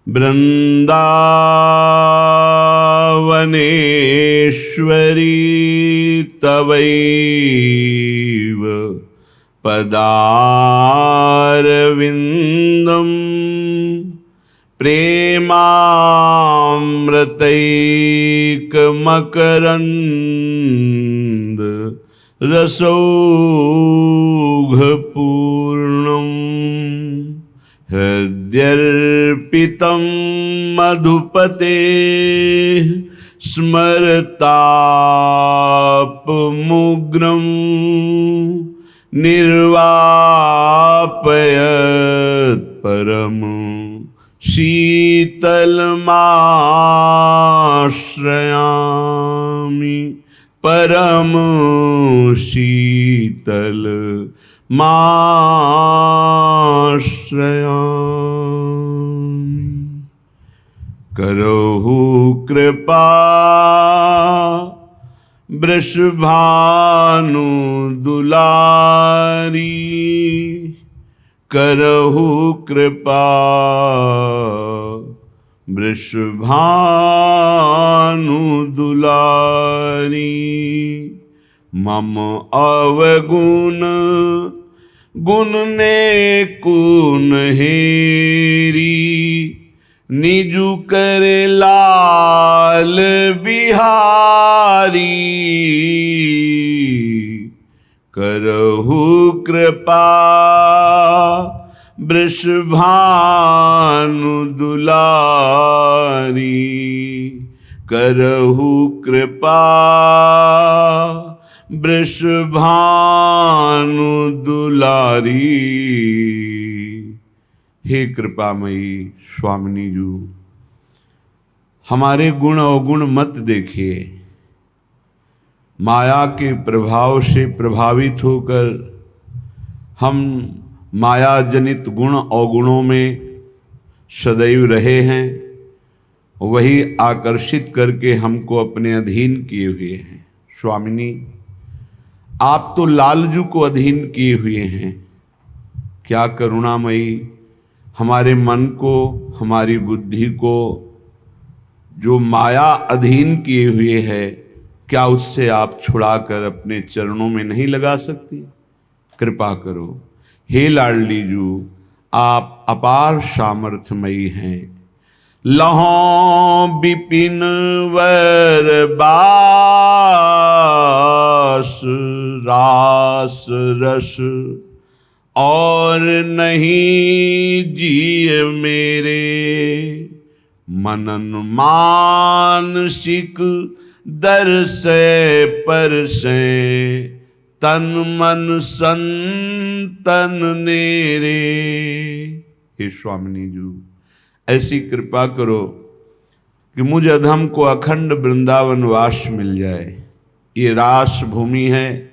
वृन्दावनेश्वरी तवैव पदारविन्दं प्रेमामृतैकमकरन्द रसौघपूर्णम् हृद्यर्पितं मधुपते स्मरतापमुग्रं निर्वापयत् परम शीतलमाश्रयामि परम शीतल माश्रयामि। करहु कृपा वृषभानु दुलारी, करहु कृपा वृषभानु दुलारी। मम अवगुण गुण ने कुन हेरी, निजु कर लाल बिहारी। करहु कृपा वृषभानु दुलारी, करहु कृपा वृषभानु दुलारी। हे कृपामयी स्वामिनी जी, हमारे गुण अवगुण मत देखिए। माया के प्रभाव से प्रभावित होकर हम माया जनित गुण अवगुणों में सदैव रहे हैं, वही आकर्षित करके हमको अपने अधीन किए हुए हैं। स्वामिनी, आप तो लालजू को अधीन किए हुए हैं। क्या करुणामयी, हमारे मन को, हमारी बुद्धि को जो माया अधीन किए हुए है, क्या उससे आप छुड़ाकर अपने चरणों में नहीं लगा सकती? कृपा करो। हे लाडली जू, आप अपार सामर्थ्यमयी हैं। लहों विपिन वर बास रास रस, और नहीं जिय मेरे। मनन मानसिक दर्शे परसे, तन मन संतन नेरे। हे स्वामिनी जी, ऐसी कृपा करो कि मुझ अधम को अखंड वृंदावन वास मिल जाए। ये रास भूमि है,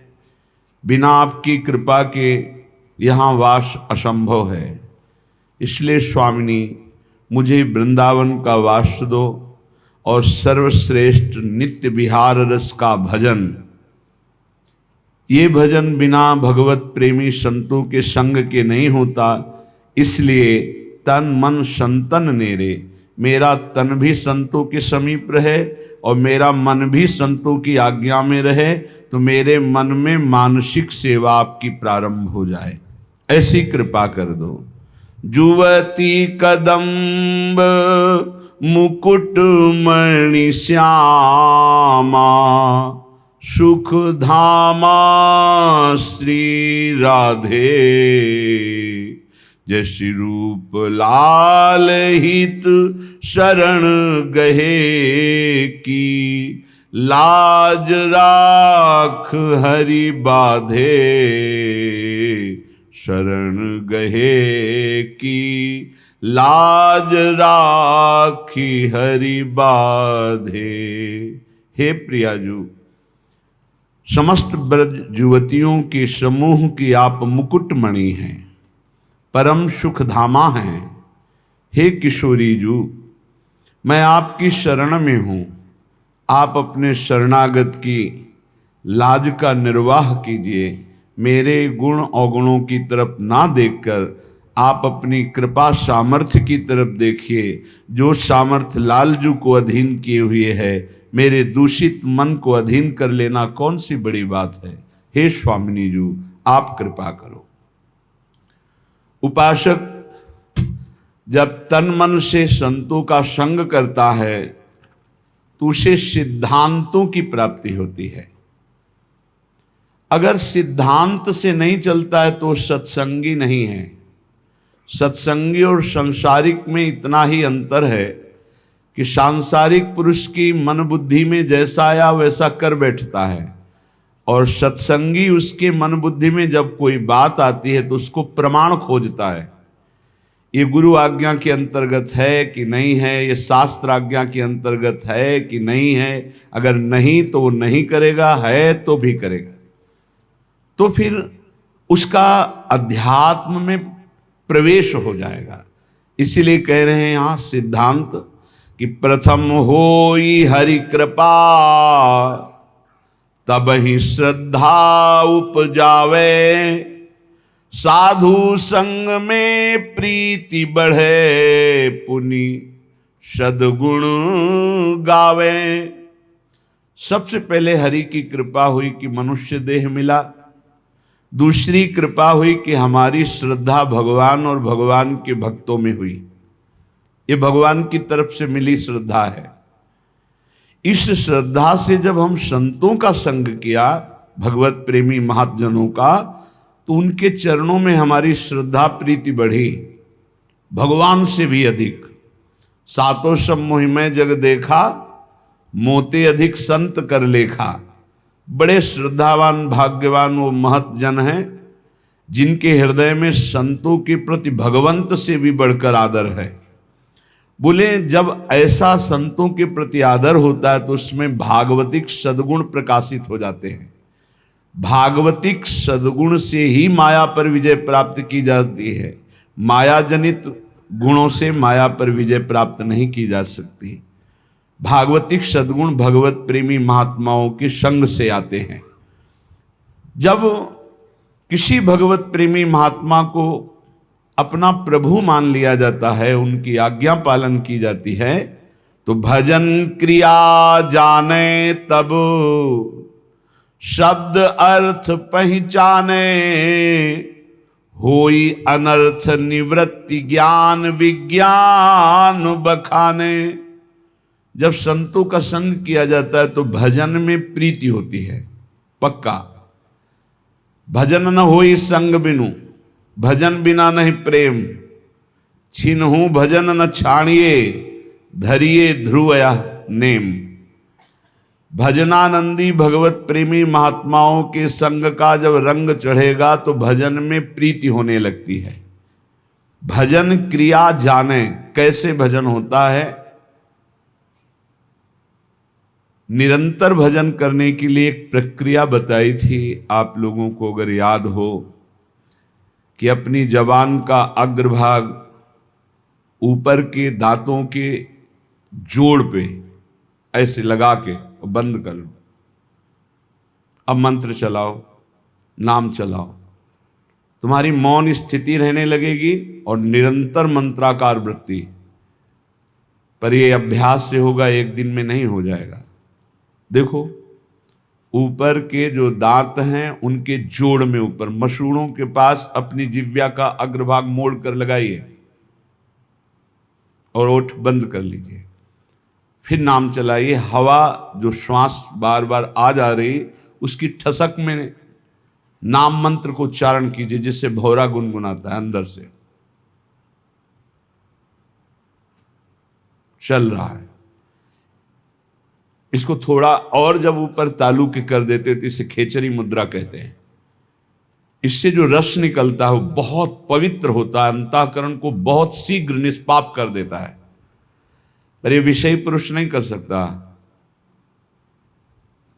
बिना आपकी कृपा के यहाँ वास असंभव है। इसलिए स्वामिनी, मुझे वृंदावन का वास दो और सर्वश्रेष्ठ नित्य विहार रस का भजन। ये भजन बिना भगवत प्रेमी संतों के संग के नहीं होता, इसलिए तन मन संतन नेरे। मेरा तन भी संतों के समीप रहे और मेरा मन भी संतों की आज्ञा में रहे, तो मेरे मन में मानसिक सेवा आपकी प्रारंभ हो जाए। ऐसी कृपा कर दो। जुवती कदम्ब मुकुट मणि श्यामा, सुख धामा श्री राधे। जैसी रूप लाल हित शरण गहे की, लाज राख हरि बाधे। शरण गहे की, लाज राखी हरि बाधे। हे प्रियाजू, समस्त ब्रज युवतियों के समूह की आप मुकुटमणि हैं, परम सुख धामा हैं। हे किशोरी जू, मैं आपकी शरण में हूँ। आप अपने शरणागत की लाज का निर्वाह कीजिए। मेरे गुण अवगुणों की तरफ ना देखकर आप अपनी कृपा सामर्थ्य की तरफ देखिए। जो सामर्थ्य लालजू को अधीन किए हुए है, मेरे दूषित मन को अधीन कर लेना कौन सी बड़ी बात है। हे स्वामिनी जी, आप कृपा करो। उपासक जब तन मन से संतों का संग करता है तो उसे सिद्धांतों की प्राप्ति होती है। अगर सिद्धांत से नहीं चलता है तो सत्संगी नहीं है। सत्संगी और सांसारिक में इतना ही अंतर है कि सांसारिक पुरुष की मन बुद्धि में जैसा आया वैसा कर बैठता है, और सत्संगी उसके मन बुद्धि में जब कोई बात आती है तो उसको प्रमाण खोजता है। ये गुरु आज्ञा के अंतर्गत है कि नहीं है, ये शास्त्र आज्ञा के अंतर्गत है कि नहीं है। अगर नहीं तो वो नहीं करेगा, है तो भी करेगा। तो फिर उसका अध्यात्म में प्रवेश हो जाएगा। इसीलिए कह रहे हैं यहाँ सिद्धांत कि प्रथम होई हरि कृपा, तब ही श्रद्धा उपजावे। साधु संग में प्रीति बढ़े, पुनि सद्गुण गावे। सबसे पहले हरि की कृपा हुई कि मनुष्य देह मिला। दूसरी कृपा हुई कि हमारी श्रद्धा भगवान और भगवान के भक्तों में हुई। ये भगवान की तरफ से मिली श्रद्धा है। इस श्रद्धा से जब हम संतों का संग किया, भगवत प्रेमी महाजनों का, तो उनके चरणों में हमारी श्रद्धा प्रीति बढ़ी, भगवान से भी अधिक। सातों सब मोहिमय जग देखा, मोते अधिक संत कर लेखा। बड़े श्रद्धावान भाग्यवान वो महत जन हैं जिनके हृदय में संतों के प्रति भगवंत से भी बढ़कर आदर है। बोले जब ऐसा संतों के प्रति आदर होता है तो उसमें भागवतिक सद्गुण प्रकाशित हो जाते हैं। भागवतिक सद्गुण से ही माया पर विजय प्राप्त की जाती है। माया जनित गुणों से माया पर विजय प्राप्त नहीं की जा सकती। भागवतिक सद्गुण भगवत प्रेमी महात्माओं के संग से आते हैं। जब किसी भगवत प्रेमी महात्मा को अपना प्रभु मान लिया जाता है, उनकी आज्ञा पालन की जाती है, तो भजन क्रिया जाने तब शब्द अर्थ पहचाने। होई अनर्थ निवृत्ति ज्ञान विज्ञान बखाने। जब संतों का संग किया जाता है तो भजन में प्रीति होती है, पक्का। भजन न होई संग बिनु, भजन बिना नहीं प्रेम। छिन्हु भजन न छाणिए, धरिए ध्रुवया नेम। भजनानंदी भगवत प्रेमी महात्माओं के संग का जब रंग चढ़ेगा तो भजन में प्रीति होने लगती है। भजन क्रिया जाने, कैसे भजन होता है। निरंतर भजन करने के लिए एक प्रक्रिया बताई थी आप लोगों को, अगर याद हो, कि अपनी जबान का अग्रभाग ऊपर के दांतों के जोड़ पे ऐसे लगा के बंद कर लो। अब मंत्र चलाओ, नाम चलाओ, तुम्हारी मौन स्थिति रहने लगेगी और निरंतर मंत्राकार वृत्ति। पर यह अभ्यास से होगा, एक दिन में नहीं हो जाएगा। देखो ऊपर के जो दांत हैं उनके जोड़ में ऊपर मसूड़ों के पास अपनी जिह्वा का अग्रभाग मोड़ कर लगाइए और ओठ बंद कर लीजिए। फिर नाम चलाइए। हवा जो श्वास बार बार आ जा रही उसकी ठसक में नाम मंत्र को उच्चारण कीजिए, जिससे भौरा गुनगुनाता है अंदर से। चल रहा है। इसको थोड़ा और जब ऊपर तालु के कर देते तो इसे खेचरी मुद्रा कहते हैं। इससे जो रस निकलता है वो बहुत पवित्र होता है, अंतःकरण को बहुत शीघ्र निष्पाप कर देता है। पर ये विषयी पुरुष नहीं कर सकता,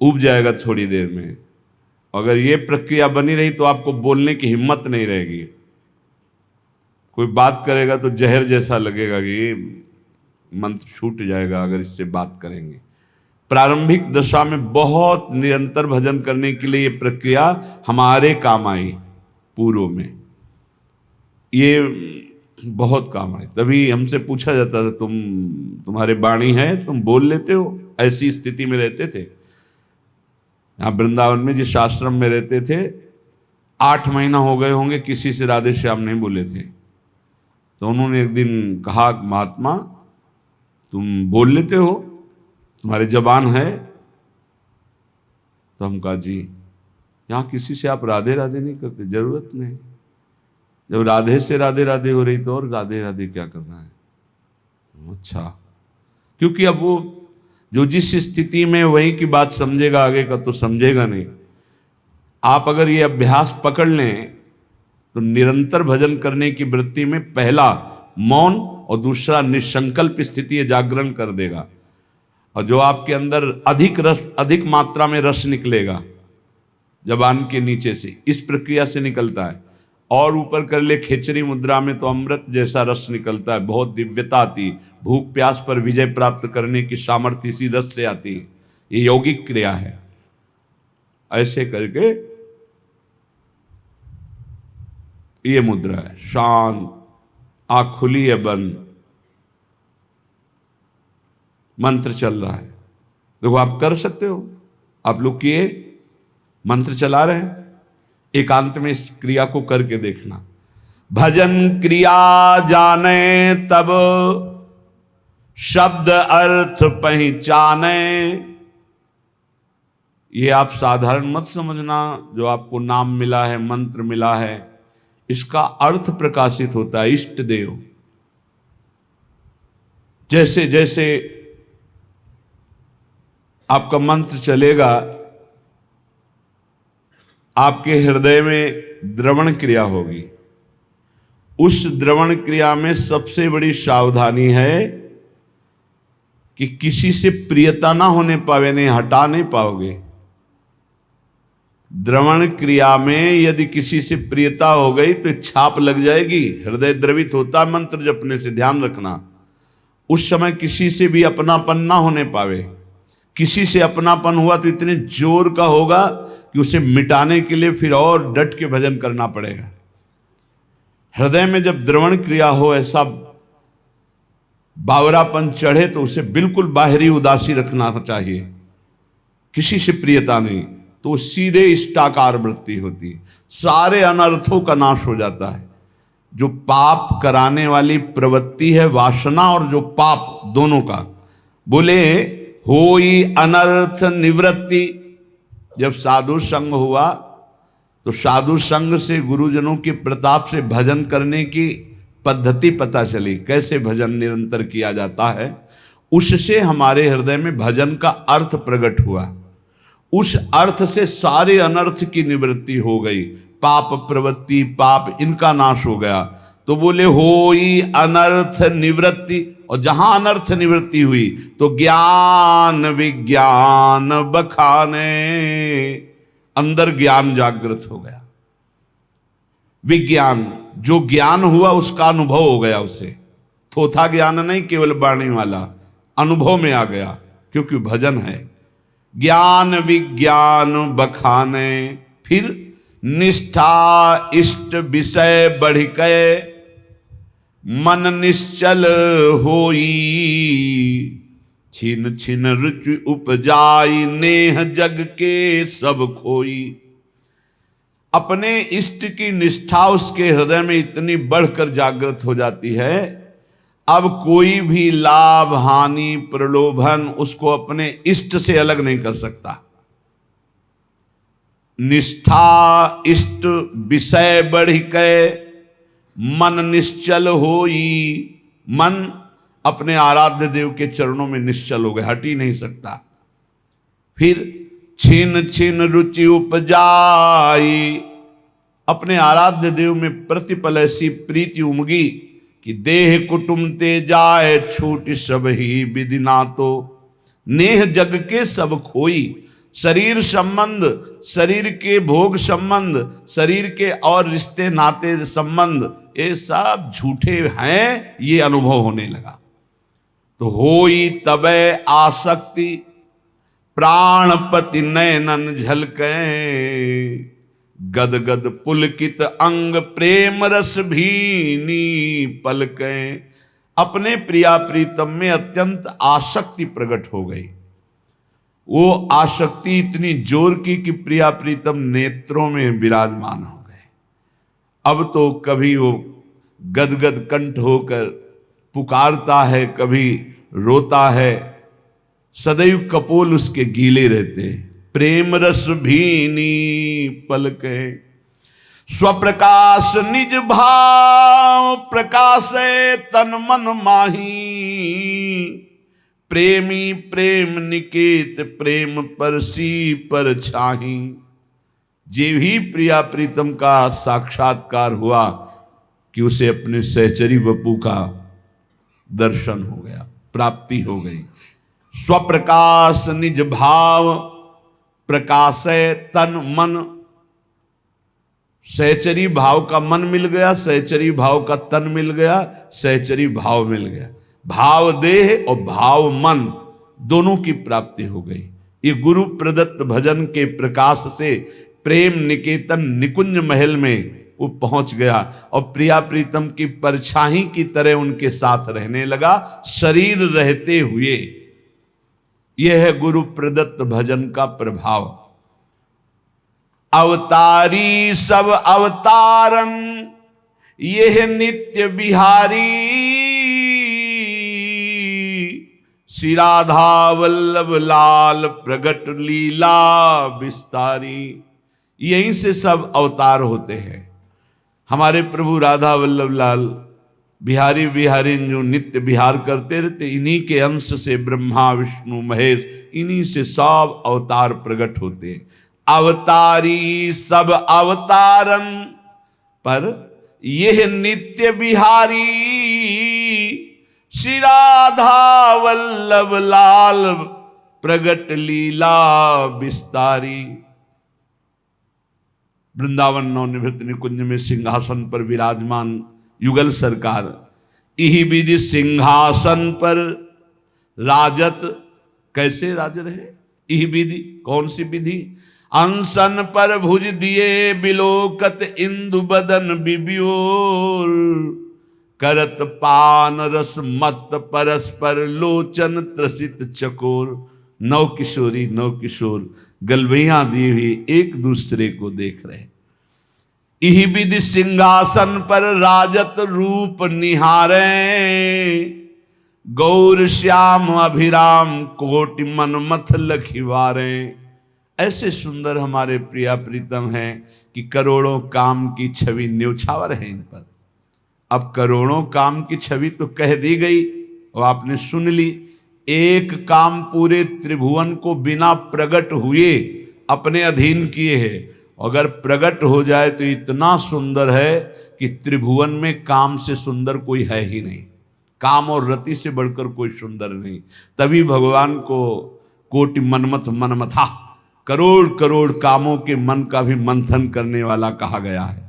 उब जाएगा थोड़ी देर में। अगर ये प्रक्रिया बनी रही तो आपको बोलने की हिम्मत नहीं रहेगी। कोई बात करेगा तो जहर जैसा लगेगा कि ये मंत्र छूट जाएगा अगर इससे बात करेंगे। प्रारंभिक दशा में बहुत निरंतर भजन करने के लिए ये प्रक्रिया हमारे काम आई पूर्व में। ये बहुत काम आए। तभी हमसे पूछा जाता था, तुम्हारे वाणी है, तुम बोल लेते हो? ऐसी स्थिति में रहते थे। यहाँ वृंदावन में जिस आश्रम में रहते थे, 8 महीना हो गए होंगे किसी से राधे श्याम नहीं बोले थे। तो उन्होंने एक दिन कहा, महात्मा तुम बोल लेते हो, तुम्हारे जबान है? तो हम कहा जी, यहाँ किसी से आप राधे राधे नहीं करते, जरूरत नहीं। जब राधे से राधे राधे हो रही तो और राधे राधे क्या करना है? अच्छा, क्योंकि अब वो जो जिस स्थिति में वही की बात समझेगा, आगे का तो समझेगा नहीं। आप अगर ये अभ्यास पकड़ लें तो निरंतर भजन करने की वृत्ति में पहला मौन और दूसरा निसंकल्प स्थिति जागरण कर देगा। और जो आपके अंदर अधिक मात्रा में रस निकलेगा जबान के नीचे से, इस प्रक्रिया से निकलता है। और ऊपर कर ले खेचरी मुद्रा में तो अमृत जैसा रस निकलता है, बहुत दिव्यता आती। भूख प्यास पर विजय प्राप्त करने की सामर्थ्य इसी रस से आती है। ये यौगिक क्रिया है। ऐसे करके ये मुद्रा है, शांत, आँख खुली है, बंद, मंत्र चल रहा है। देखो आप कर सकते हो, आप लोग किए, मंत्र चला रहे हैं, एकांत में इस क्रिया को करके देखना। भजन क्रिया जाने तब शब्द अर्थ पहचाने। ये आप साधारण मत समझना, जो आपको नाम मिला है, मंत्र मिला है, इसका अर्थ प्रकाशित होता है। इष्ट देव, जैसे जैसे आपका मंत्र चलेगा, आपके हृदय में द्रवण क्रिया होगी। उस द्रवण क्रिया में सबसे बड़ी सावधानी है कि किसी से प्रियता ना होने पावे, नहीं हटा नहीं पाओगे। द्रवण क्रिया में यदि किसी से प्रियता हो गई तो छाप लग जाएगी। हृदय द्रवित होता है मंत्र जपने से, ध्यान रखना। उस समय किसी से भी अपनापन ना होने पावे। किसी से अपनापन हुआ तो इतने जोर का होगा कि उसे मिटाने के लिए फिर और डट के भजन करना पड़ेगा। हृदय में जब द्रवण क्रिया हो, ऐसा बावरापन चढ़े, तो उसे बिल्कुल बाहरी उदासी रखना चाहिए, किसी से प्रियता नहीं, तो सीधे इष्टाकार वृत्ति होती है। सारे अनर्थों का नाश हो जाता है। जो पाप कराने वाली प्रवृत्ति है, वासना और जो पाप, दोनों का, बोले होई अनर्थ निवृत्ति। जब साधु संग हुआ तो साधु संग से, गुरुजनों के प्रताप से भजन करने की पद्धति पता चली, कैसे भजन निरंतर किया जाता है। उससे हमारे हृदय में भजन का अर्थ प्रकट हुआ। उस अर्थ से सारे अनर्थ की निवृत्ति हो गई। पाप प्रवृत्ति, पाप, इनका नाश हो गया। तो बोले होई अनर्थ निवृत्ति। और जहां अनर्थ निवृत्ति हुई तो ज्ञान विज्ञान बखाने, अंदर ज्ञान जागृत हो गया। विज्ञान, जो ज्ञान हुआ उसका अनुभव हो गया उसे। थोथा ज्ञान नहीं, केवल वाणी वाला, अनुभव में आ गया, क्योंकि भजन है। ज्ञान विज्ञान बखाने, फिर निष्ठा इष्ट विषय बढ़ के मन निश्चल होई। छिन छिन रुचि उपजाई नेह जग के सब खोई। अपने इष्ट की निष्ठा उसके हृदय में इतनी बढ़कर जागृत हो जाती है, अब कोई भी लाभ हानि प्रलोभन उसको अपने इष्ट से अलग नहीं कर सकता। निष्ठा इष्ट विषय बढ़ के मन निश्चल होई। मन अपने आराध्य देव के चरणों में निश्चल हो गए, हट ही नहीं सकता। फिर छिन छिन रुचि उपजाई। अपने आराध्य देव में प्रतिपल ऐसी प्रीति उमगी कि देह कुटुम ते जाए छूट सब ही विधि ना तो। नेह जग के सब खोई। शरीर संबंध, शरीर के भोग संबंध, शरीर के और रिश्ते नाते संबंध, ये सब झूठे हैं, ये अनुभव होने लगा। तो होई तबे आसक्ति प्राणपति नयनन झलके। गदगद पुलकित अंग प्रेम रस भीनी पलकें। अपने प्रिया प्रीतम में अत्यंत आसक्ति प्रकट हो गई। वो आसक्ति इतनी जोर की कि प्रिया प्रीतम नेत्रों में विराजमान हो गए। अब तो कभी वो गदगद कंठ होकर पुकारता है, कभी रोता है, सदैव कपोल उसके गीले रहते हैं। प्रेम रस भीनी पलके स्वप्रकाश निज भाव प्रकाशे तन मन माही। प्रेमी प्रेम निकेत प्रेम परसी पर छाही। जे भी प्रिया प्रीतम का साक्षात्कार हुआ कि उसे अपने सहचरी वपू का दर्शन हो गया, प्राप्ति हो गई। स्वप्रकाश निज भाव प्रकाशे तन मन। सहचरी भाव का मन मिल गया, सहचरी भाव का तन मिल गया, सहचरी भाव मिल गया। भाव देह और भाव मन दोनों की प्राप्ति हो गई। ये गुरु प्रदत्त भजन के प्रकाश से प्रेम निकेतन निकुंज महल में वो पहुंच गया और प्रिया प्रीतम की परछाई की तरह उनके साथ रहने लगा, शरीर रहते हुए। यह है गुरु प्रदत्त भजन का प्रभाव। अवतारी सब अवतारन यह नित्य बिहारी। श्री राधा वल्लभ लाल प्रगट लीला विस्तारी। यहीं से सब अवतार होते हैं। हमारे प्रभु राधा वल्लभ लाल बिहारी बिहारी जो नित्य विहार करते रहते, इन्हीं के अंश से ब्रह्मा विष्णु महेश, इन्हीं से सब अवतार प्रकट होते हैं। अवतारी सब अवतारन पर यह नित्य बिहारी। श्री राधा वल्लभ लाल प्रगट लीला विस्तारी। वृंदावन नवनिवृत्त निकुंज में सिंहासन पर विराजमान युगल सरकार इही विधि सिंहासन पर राजत। कैसे राज रहे? इही विधि, कौन सी विधि? अंसन पर भुज दिए बिलोकत इंदु बदन बिबियोर। करत पान रस मत परस्पर लोचन त्रसित चकोर। नौ किशोरी नौ किशोर गलवैया दी हुई एक दूसरे को देख रहे। इही विधि सिंहासन पर राजत रूप निहारे। गौर श्याम अभिराम कोटि मन मथ लखिवारे। ऐसे सुंदर हमारे प्रिया प्रीतम हैं कि करोड़ों काम की छवि न्योछावर है इन पर। अब करोड़ों काम की छवि तो कह दी गई और आपने सुन ली। एक काम पूरे त्रिभुवन को बिना प्रकट हुए अपने अधीन किए है। अगर प्रकट हो जाए तो इतना सुंदर है कि त्रिभुवन में काम से सुंदर कोई है ही नहीं। काम और रति से बढ़कर कोई सुंदर नहीं। तभी भगवान को कोटि मनमथ मनमथा, करोड़ करोड़ कामों के मन का भी मंथन करने वाला कहा गया है।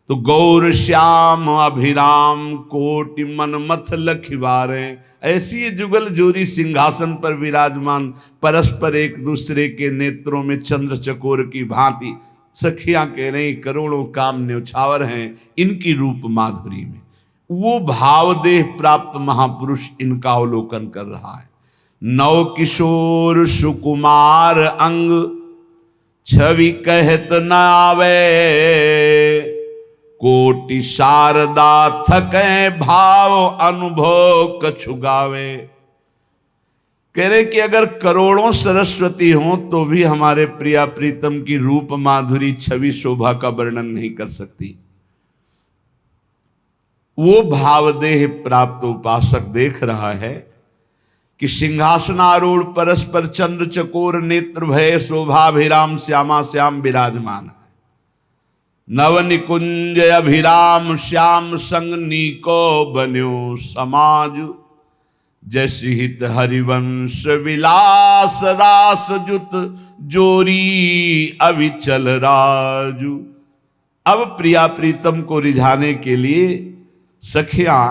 तो गौर श्याम अभिराम कोटि मनमथ लखिवारे। ऐसी जुगल जोरी सिंहासन पर विराजमान, परस्पर एक दूसरे के नेत्रों में चंद्र चकोर की भांति सखियां कह रही करोड़ों काम न्योछावर हैं इनकी रूप माधुरी में। वो भाव देह प्राप्त महापुरुष इनका अवलोकन कर रहा है। नव किशोर सुकुमार अंग छवि कहत न आवे। कोटि शारदा थके भाव अनुभव कछु गावे। कह रहे कि अगर करोड़ों सरस्वती हों तो भी हमारे प्रिया प्रीतम की रूप माधुरी छवि शोभा का वर्णन नहीं कर सकती। वो भावदेह प्राप्त उपासक देख रहा है कि सिंहासनारूढ़ परस्पर चंद्र चकोर नेत्र भय शोभाभिराम श्यामा श्याम विराजमान है। नव निकुंज अभिराम श्याम संग नीको बन्यो समाज। जैसी हित हरिवंश विलास रास जुत जोरी अविचल राजू। अब प्रिया प्रीतम को रिझाने के लिए सखियां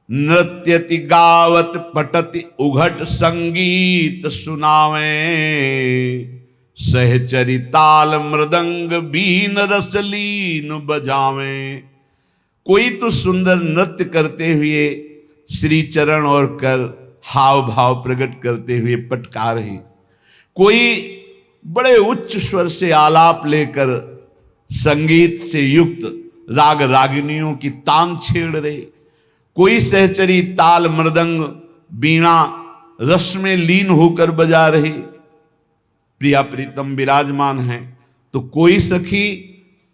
नृत्यति गावत पटति उघट संगीत सुनावे। सहचरी ताल मृदंग बीन रसलीन बजावें। कोई तो सुंदर नृत्य करते हुए श्री चरण और कर हाव भाव प्रकट करते हुए पटका रहे, कोई बड़े उच्च स्वर से आलाप लेकर संगीत से युक्त राग रागिनियों की तान छेड़ रहे, कोई सहचरी ताल मृदंग बीणा रस में लीन होकर बजा रहे, प्रिया प्रीतम विराजमान है। तो कोई सखी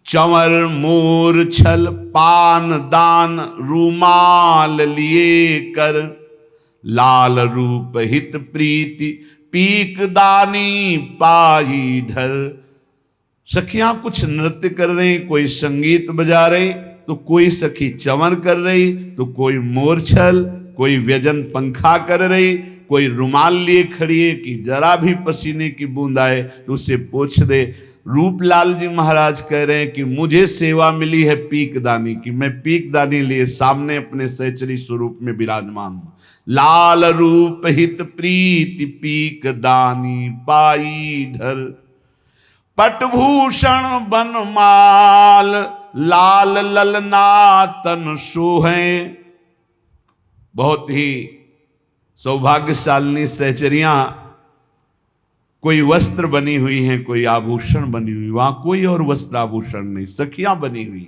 चंवर मोर छल पान दान रूमाल लिए कर, लाल रूप हित प्रीति पीक दानी पाई ढर। सखियां कुछ नृत्य कर रही, कोई संगीत बजा रही, तो कोई सखी चंवर कर रही, तो कोई मोरछल, कोई व्यजन पंखा कर रही, कोई रुमाल लिए खड़ी है कि जरा भी पसीने की बूंद आए तो उसे पोंछ दे। रूपलाल जी महाराज कह रहे हैं कि मुझे सेवा मिली है पीकदानी की, मैं पीकदानी लिए सामने अपने सहचरी स्वरूप में विराजमान हूं। लाल रूप हित प्रीति पीकदानी पाई ढर, पटभूषण बनमाल लाल ललना तन सोहे। बहुत ही सौभाग्यशालिनी सहचरियां कोई वस्त्र बनी हुई हैं, कोई आभूषण बनी हुई, वहां कोई और वस्त्र आभूषण नहीं, सखियां बनी हुई।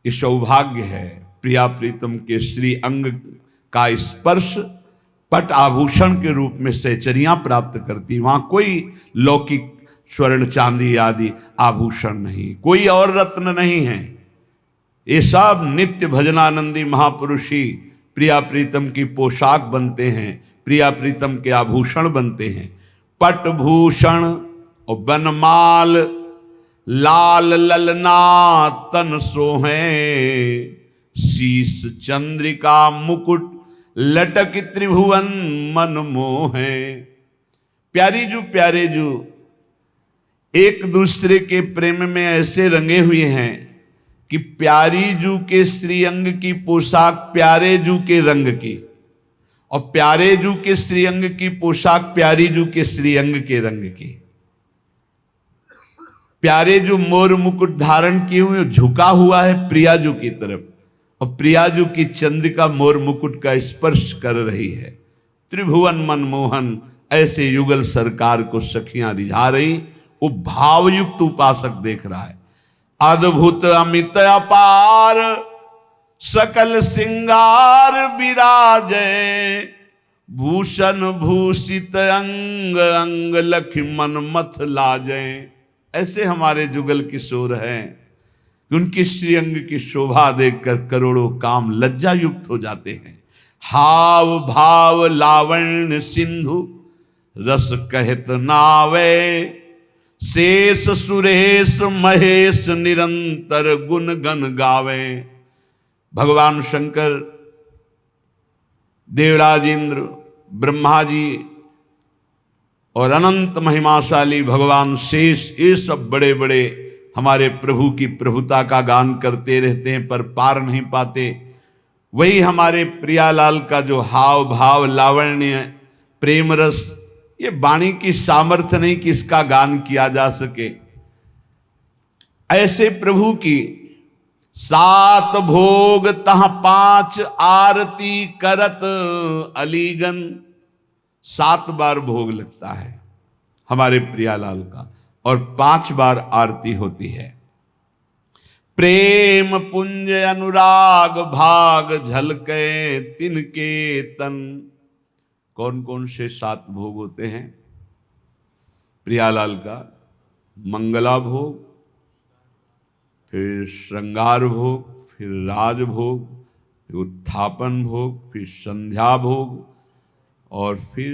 ये सौभाग्य है प्रिया प्रीतम के श्री अंग का स्पर्श पट आभूषण के रूप में सहचरियां प्राप्त करती। वहां कोई लौकिक स्वर्ण चांदी आदि आभूषण नहीं, कोई और रत्न नहीं है। ये सब नित्य भजनानंदी महापुरुष ही प्रिया प्रीतम की पोशाक बनते हैं, प्रिया प्रीतम के आभूषण बनते हैं। पट भूषण और बनमाल लाल ललना तन सोहे, शीस चंद्रिका मुकुट लटक त्रिभुवन मन मोहे। प्यारे जू एक दूसरे के प्रेम में ऐसे रंगे हुए हैं कि प्यारी जू के श्रीअंग की पोशाक प्यारे जू के रंग की, और प्यारे जू के श्रीअंग की पोशाक प्यारी जू के श्रीअंग के रंग की। प्यारे जू मोर मुकुट धारण किए हुए झुका हुआ है प्रिया जू की तरफ, और प्रिया जू की चंद्रिका मोर मुकुट का स्पर्श कर रही है। त्रिभुवन मनमोहन ऐसे युगल सरकार को सखियां रिझा रही। वो भावयुक्त उपासक देख रहा है। अद्भुत अमित अपार सकल सिंगार विराजे, भूषण भूषित अंग अंग लख मन मथ लाजे। ऐसे हमारे जुगल किशोर हैं कि उनकी श्रीअंग की शोभा देखकर करोड़ों काम लज्जा युक्त हो जाते हैं। हाव भाव लावण्य सिंधु रस कहत नावे, शेष सुरेश महेश निरंतर गुण गन गावे। भगवान शंकर, देवराज इंद्र, ब्रह्मा जी और अनंत महिमाशाली भगवान शेष, ये सब बड़े बड़े हमारे प्रभु की प्रभुता का गान करते रहते हैं पर पार नहीं पाते। वही हमारे प्रियालाल का जो हाव भाव लावण्य प्रेम रस, ये वाणी की सामर्थ्य नहीं कि इसका गान किया जा सके। ऐसे प्रभु की 7 भोग तह 5 आरती करत अलीगन। 7 बार भोग लगता है हमारे प्रियालाल का और 5 बार आरती होती है। प्रेम पुंज अनुराग भाग झलके तिनके तन। कौन कौन से 7 भोग होते हैं प्रियालाल का? मंगला भोग, फिर श्रृंगार भोग, फिर राजभोग, फिर उत्थापन भोग, फिर संध्या भोग, और फिर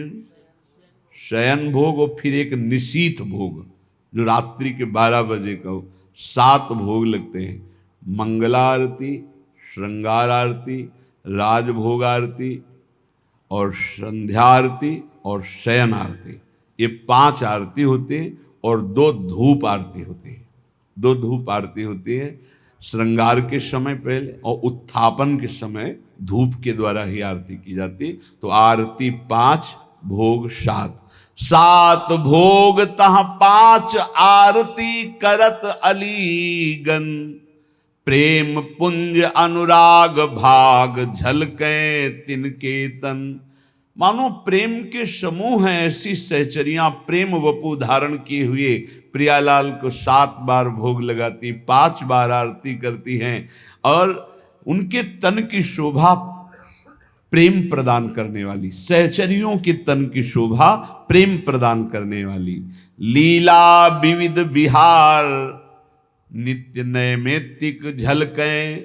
शयन भोग, और फिर एक निशीथ भोग जो रात्रि के 12 बजे का। 7 भोग लगते हैं। मंगला आरती, श्रृंगार आरती, राजभोग आरती और संध्या आरती और शयन आरती। ये 5 आरती होती है और 2 धूप आरती होती है। 2 धूप आरती होती है श्रृंगार के समय पहले, और उत्थापन के समय धूप के द्वारा ही आरती की जाती। तो आरती 5, भोग 7। सात भोग तह पांच आरती करत अलीगन, प्रेम पुंज अनुराग भाग झलके तिनके तन। मानो प्रेम के समूह हैं ऐसी सहचरियां प्रेम वपु धारण किए हुए प्रियालाल को 7 बार भोग लगाती, 5 बार आरती करती हैं और उनके तन की शोभा प्रेम प्रदान करने वाली, सहचरियों के तन की शोभा प्रेम प्रदान करने वाली। लीला विविध विहार नित्य नैमित्तिक झलके,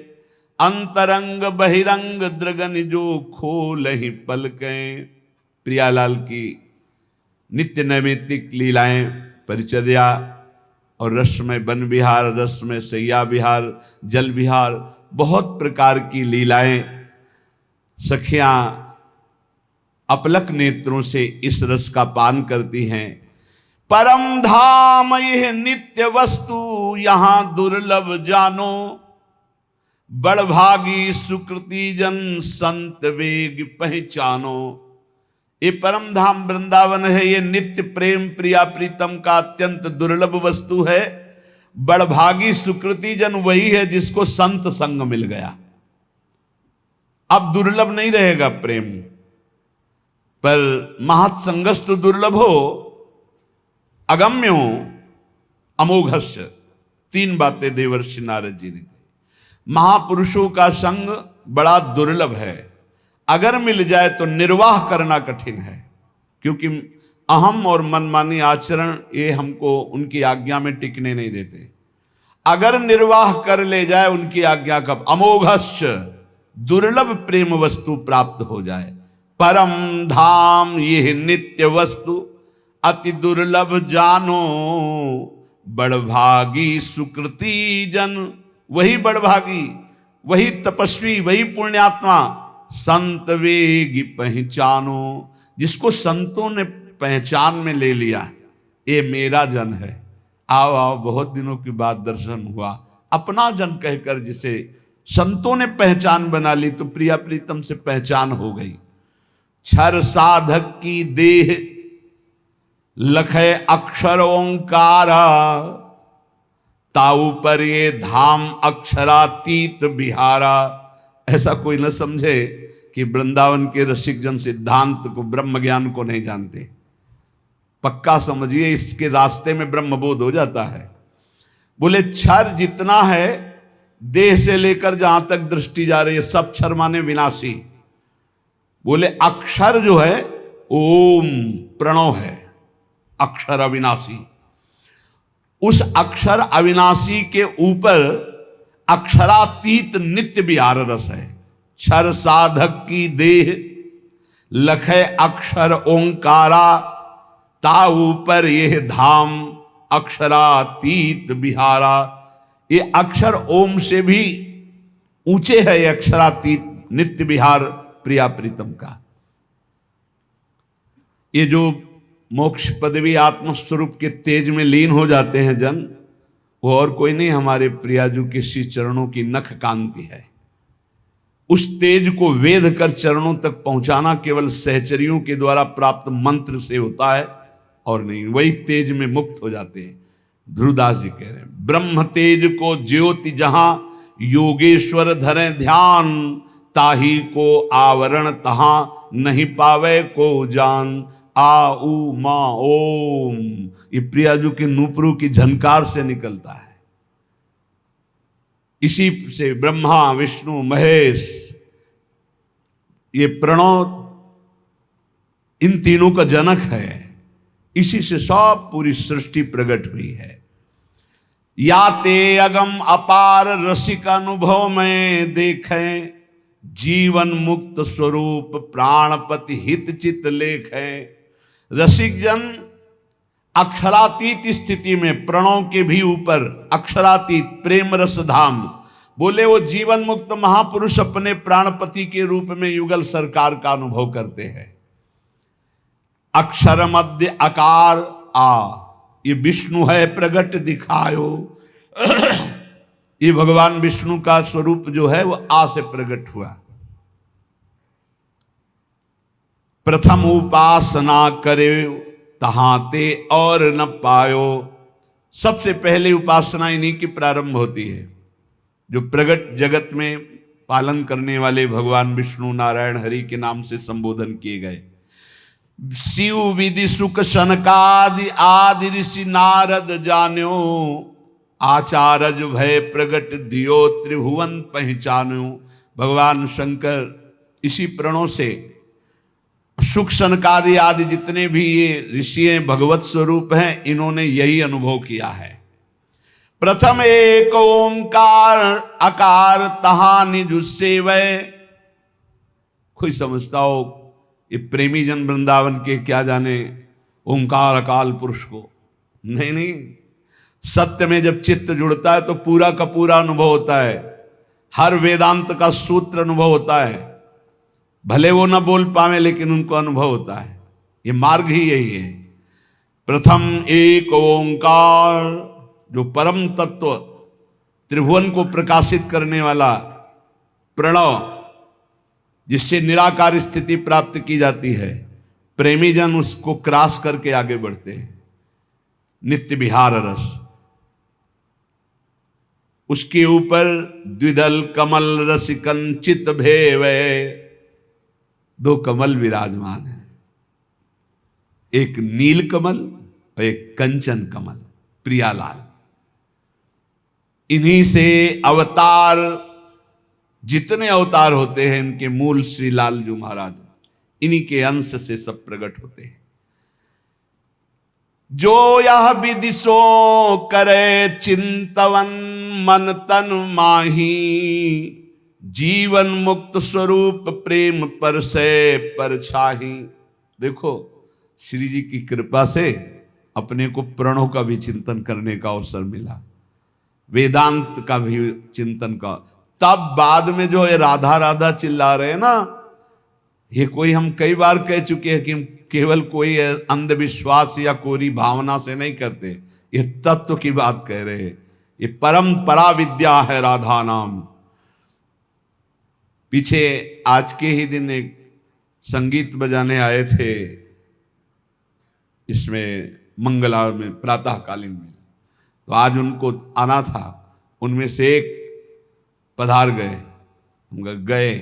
अंतरंग बहिरंग द्रगन जो खोल ही पलके। प्रियालाल की नित्य नैमित्तिक लीलाएं, परिचर्या और रस में वन विहार, रस में सैया विहार, जल विहार, बहुत प्रकार की लीलाएं सखियां अपलक नेत्रों से इस रस का पान करती हैं। परम धाम यह नित्य वस्तु यहां दुर्लभ जानो, बड़भागी सुकृति जन संत वेग पहचानो। ये परम धाम वृंदावन है, ये नित्य प्रेम प्रिया प्रीतम का अत्यंत दुर्लभ वस्तु है। बड़भागी सुकृति जन वही है जिसको संत संग मिल गया। अब दुर्लभ नहीं रहेगा प्रेम, पर महत्संगस्तु दुर्लभो अगम्यो अमोघस्य। 3 बातें देवर्षि नारद जी ने कही। महापुरुषों का संग बड़ा दुर्लभ है, अगर मिल जाए तो निर्वाह करना कठिन है, क्योंकि अहम और मनमानी आचरण ये हमको उनकी आज्ञा में टिकने नहीं देते। अगर निर्वाह कर ले जाए उनकी आज्ञा का, अमोघस्य दुर्लभ प्रेम वस्तु प्राप्त हो जाए। परम धाम यह नित्य वस्तु अति दुर्लभ जानो, बड़भागी सुकृति जन, वही बड़भागी, वही तपस्वी, वही पुण्यात्मा संत वेगी पहचानो, जिसको संतों ने पहचान में ले लिया, ये मेरा जन है। आओ आओ, बहुत दिनों के बाद दर्शन हुआ, अपना जन कहकर जिसे संतों ने पहचान बना ली, तो प्रिया प्रीतम से पहचान हो गई। क्षर साधक की देह लखे अक्षर ओंकारा, ताऊ पर ये धाम अक्षरातीत बिहारा। ऐसा कोई न समझे कि वृंदावन के रसिक जन सिद्धांत को, ब्रह्म ज्ञान को नहीं जानते। पक्का समझिए, इसके रास्ते में ब्रह्मबोध हो जाता है। बोले क्षर जितना है, देह से लेकर जहां तक दृष्टि जा रही है, सब क्षर माने विनाशी। बोले अक्षर जो है ओम प्रणव है, अक्षर अविनाशी। उस अक्षर अविनाशी के ऊपर अक्षरातीत नित्य विहार रस है। क्षर साधक की देह लखे अक्षर ओंकारा, ता ऊपर यह धाम अक्षरातीत बिहारा। ये अक्षर ओम से भी ऊंचे है, ये अक्षरातीत नित्य विहार प्रिया प्रीतम का। ये जो मोक्ष पदवी आत्मस्वरूप के तेज में लीन हो जाते हैं जन, वो और कोई नहीं, हमारे प्रियाजू के श्री चरणों की नख कांति है। उस तेज को वेध कर चरणों तक पहुंचाना केवल सहचरियों के द्वारा प्राप्त मंत्र से होता है और नहीं, वही तेज में मुक्त हो जाते हैं। ध्रुवदास जी कह रहे हैं, ब्रह्म तेज को ज्योति जहां योगेश्वर धरे ध्यान, ताही को आवरण तहां नहीं पावे को जान। आ उ मा ओम, ये प्रियाजू के नूपुरों की झनकार से निकलता है। इसी से ब्रह्मा विष्णु महेश, ये प्रणव इन तीनों का जनक है। इसी से सब पूरी सृष्टि प्रकट हुई है। याते अगम अपार रसिक अनुभव में देखें, जीवन मुक्त स्वरूप प्राणपति हित चित लेखें। रसिक जन अक्षरातीत स्थिति में, प्रणव के भी ऊपर अक्षरातीत प्रेम रस धाम, बोले वो जीवन मुक्त महापुरुष अपने प्राणपति के रूप में युगल सरकार का अनुभव करते हैं। अक्षर मध्य आकार आ, ये विष्णु है प्रगट दिखायो। ये भगवान विष्णु का स्वरूप जो है वो आ से प्रकट हुआ। प्रथम उपासना करे तहाते और न पायो। सबसे पहले उपासना इन्हीं की प्रारंभ होती है, जो प्रगट जगत में पालन करने वाले भगवान विष्णु नारायण हरि के नाम से संबोधन किए गए। शिव विधि सुख सनकादि आदि ऋषि नारद जान्यो, आचारज भय प्रगट दियो त्रिभुवन पहचान्यो। भगवान शंकर इसी प्रणों से सुख सनकादि आदि जितने भी ये ऋषि भगवत स्वरूप हैं, इन्होंने यही अनुभव किया है। प्रथम एक ओंकार आकार तहा निज सेवय। कोई समझता हो ये प्रेमी जन वृंदावन के क्या जाने ओंकार अकाल पुरुष को, नहीं नहीं। सत्य में जब चित्त जुड़ता है तो पूरा का पूरा अनुभव होता है, हर वेदांत का सूत्र अनुभव होता है। भले वो ना बोल पावे लेकिन उनको अनुभव होता है। ये मार्ग ही यही है। प्रथम एक ओंकार, जो परम तत्व त्रिभुवन को प्रकाशित करने वाला प्रणव, जिससे निराकार स्थिति प्राप्त की जाती है, प्रेमी जन उसको क्रॉस करके आगे बढ़ते हैं। नित्य विहार रस, उसके ऊपर द्विदल कमल रसिकन चित भेवै। दो कमल विराजमान है, एक नील कमल और एक कंचन कमल, प्रियालाल। इन्हीं से अवतार, जितने अवतार होते हैं इनके मूल श्री लालजू महाराज, इन्हीं के अंश से सब प्रकट होते हैं। जो यह विदिशो करे चिंतवन मन तन माही, जीवन मुक्त स्वरूप प्रेम पर से पर छाही। देखो श्री जी की कृपा से अपने को प्रणों का भी चिंतन करने का अवसर मिला, वेदांत का भी चिंतन का। तब बाद में जो है राधा राधा चिल्ला रहे हैं ना, ये कोई हम कई बार कह चुके हैं कि केवल कोई अंधविश्वास या कोरी भावना से नहीं करते, ये तत्व की बात कह रहे हैं। ये परंपरा विद्या है राधा नाम। पीछे आज के ही दिन एक संगीत बजाने आए थे इसमें मंगला में प्रातःकालीन में, तो आज उनको आना था। उनमें से एक पधार गए, हम गए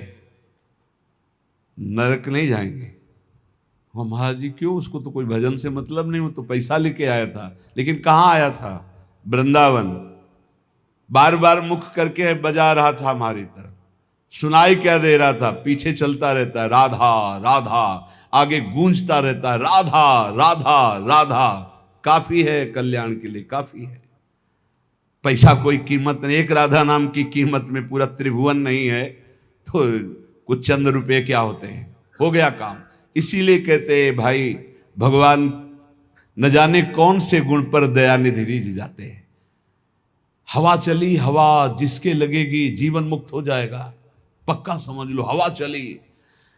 नरक नहीं जाएंगे। हम महाराज जी क्यों, उसको तो कोई भजन से मतलब नहीं, वो तो पैसा लेके आया था। लेकिन कहाँ आया था? वृंदावन। बार बार मुख करके बजा रहा था हमारी तरफ, सुनाई क्या दे रहा था? पीछे चलता रहता है राधा राधा, आगे गूंजता रहता है राधा राधा राधा। काफी है कल्याण के लिए, काफी है। पैसा कोई कीमत नहीं, एक राधा नाम की कीमत में पूरा त्रिभुवन नहीं है तो कुछ चंद रुपए क्या होते हैं, हो गया काम। इसीलिए कहते हैं भाई, भगवान न जाने कौन से गुण पर दयानिधि रिझ जाते हैं। हवा चली, हवा जिसके लगेगी जीवन मुक्त हो जाएगा, पक्का समझ लो। हवा चली,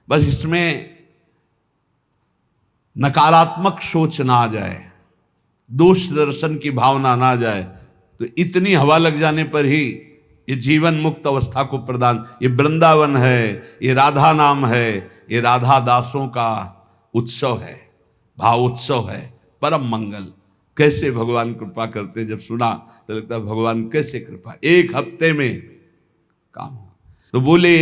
बस इसमें नकारात्मक सोच ना आ जाए, दोष दर्शन की भावना ना आ जाए, तो इतनी हवा लग जाने पर ही ये जीवन मुक्त अवस्था को प्रदान। ये वृंदावन है, ये राधा नाम है, ये राधा दासों का उत्सव है, भाव उत्सव है, परम मंगल। कैसे भगवान कृपा करते हैं, जब सुना तो लगता है भगवान कैसे कृपा, एक हफ्ते में काम हो। तो बोले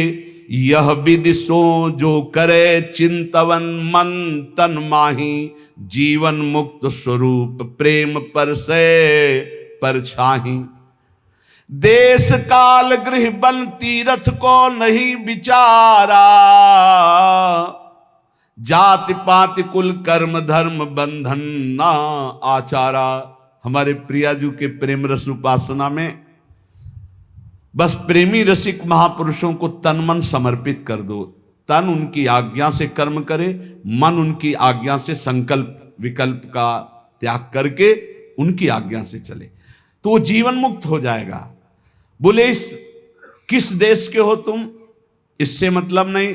यह विदिशो जो करे चिंतवन मन तन माही, जीवन मुक्त स्वरूप प्रेम पर से पर छाही। देश काल गृह बन तीरथ को नहीं विचारा, जाति पाति कुल कर्म धर्म बंधन ना आचारा। हमारे प्रियाजू के प्रेम रस उपासना में बस प्रेमी रसिक महापुरुषों को तन मन समर्पित कर दो। तन उनकी आज्ञा से कर्म करे, मन उनकी आज्ञा से संकल्प विकल्प का त्याग करके उनकी आज्ञा से चले, तो वो जीवन मुक्त हो जाएगा। बोले किस देश के हो तुम, इससे मतलब नहीं।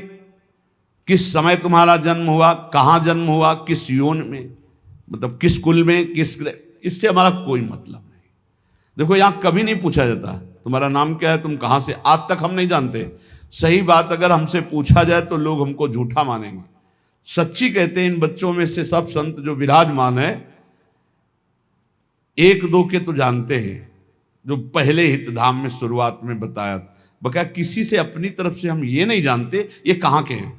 किस समय तुम्हारा जन्म हुआ, कहाँ जन्म हुआ, किस योन में, मतलब किस कुल में, किस, इससे हमारा कोई मतलब नहीं। देखो यहाँ कभी नहीं पूछा जाता तुम्हारा नाम क्या है, तुम कहाँ से, आज तक हम नहीं जानते। सही बात अगर हमसे पूछा जाए तो लोग हमको झूठा मानेंगे। सच्ची कहते हैं इन बच्चों में से सब संत जो विराजमान है, एक दो के तो जानते हैं, जो पहले हित धाम में शुरुआत में बताया था। बका किसी से अपनी तरफ से हम ये नहीं जानते ये कहाँ के हैं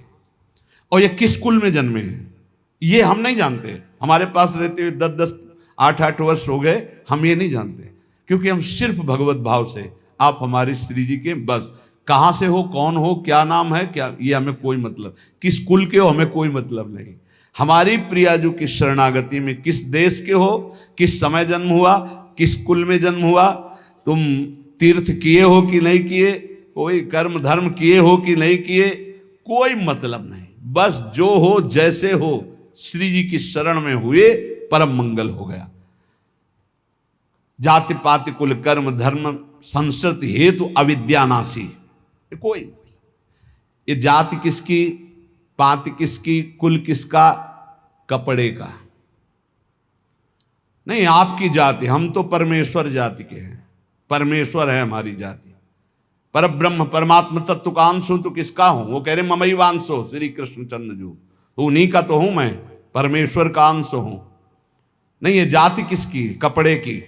और ये किस कुल में जन्मे हैं, ये हम नहीं जानते। हमारे पास रहते हुए 10-10 8-8 वर्ष हो गए, हम ये नहीं जानते, क्योंकि हम सिर्फ भगवत भाव से आप हमारे श्री जी के, बस कहाँ से हो, कौन हो, क्या नाम है, क्या, ये हमें कोई मतलब, किस कुल के हो हमें कोई मतलब नहीं। हमारी प्रियाजू की शरणागति में किस देश के हो, किस समय जन्म हुआ, किस कुल में जन्म हुआ, तुम तीर्थ किए हो कि नहीं किए, कोई कर्म धर्म किए हो कि नहीं किए, कोई मतलब नहीं। बस जो हो जैसे हो श्री जी की शरण में हुए परम मंगल हो गया। जाति पाति कुल कर्म धर्म संस्कृति हेतु अविद्यानाशी, कोई ये जाति किसकी, पाति किसकी, कुल किसका, कपड़े का नहीं। आपकी जाति, हम तो परमेश्वर जाति के हैं, परमेश्वर है हमारी जाति, पर ब्रह्म परमात्मा तत्व का अंश हूं तो किसका हूं? वो कह रहे ममई वांशो श्री कृष्ण चंद्र जू, तो उन्हीं का तो हूं मैं, परमेश्वर का अंश हूं। नहीं, ये जाति किसकी, कपड़े की,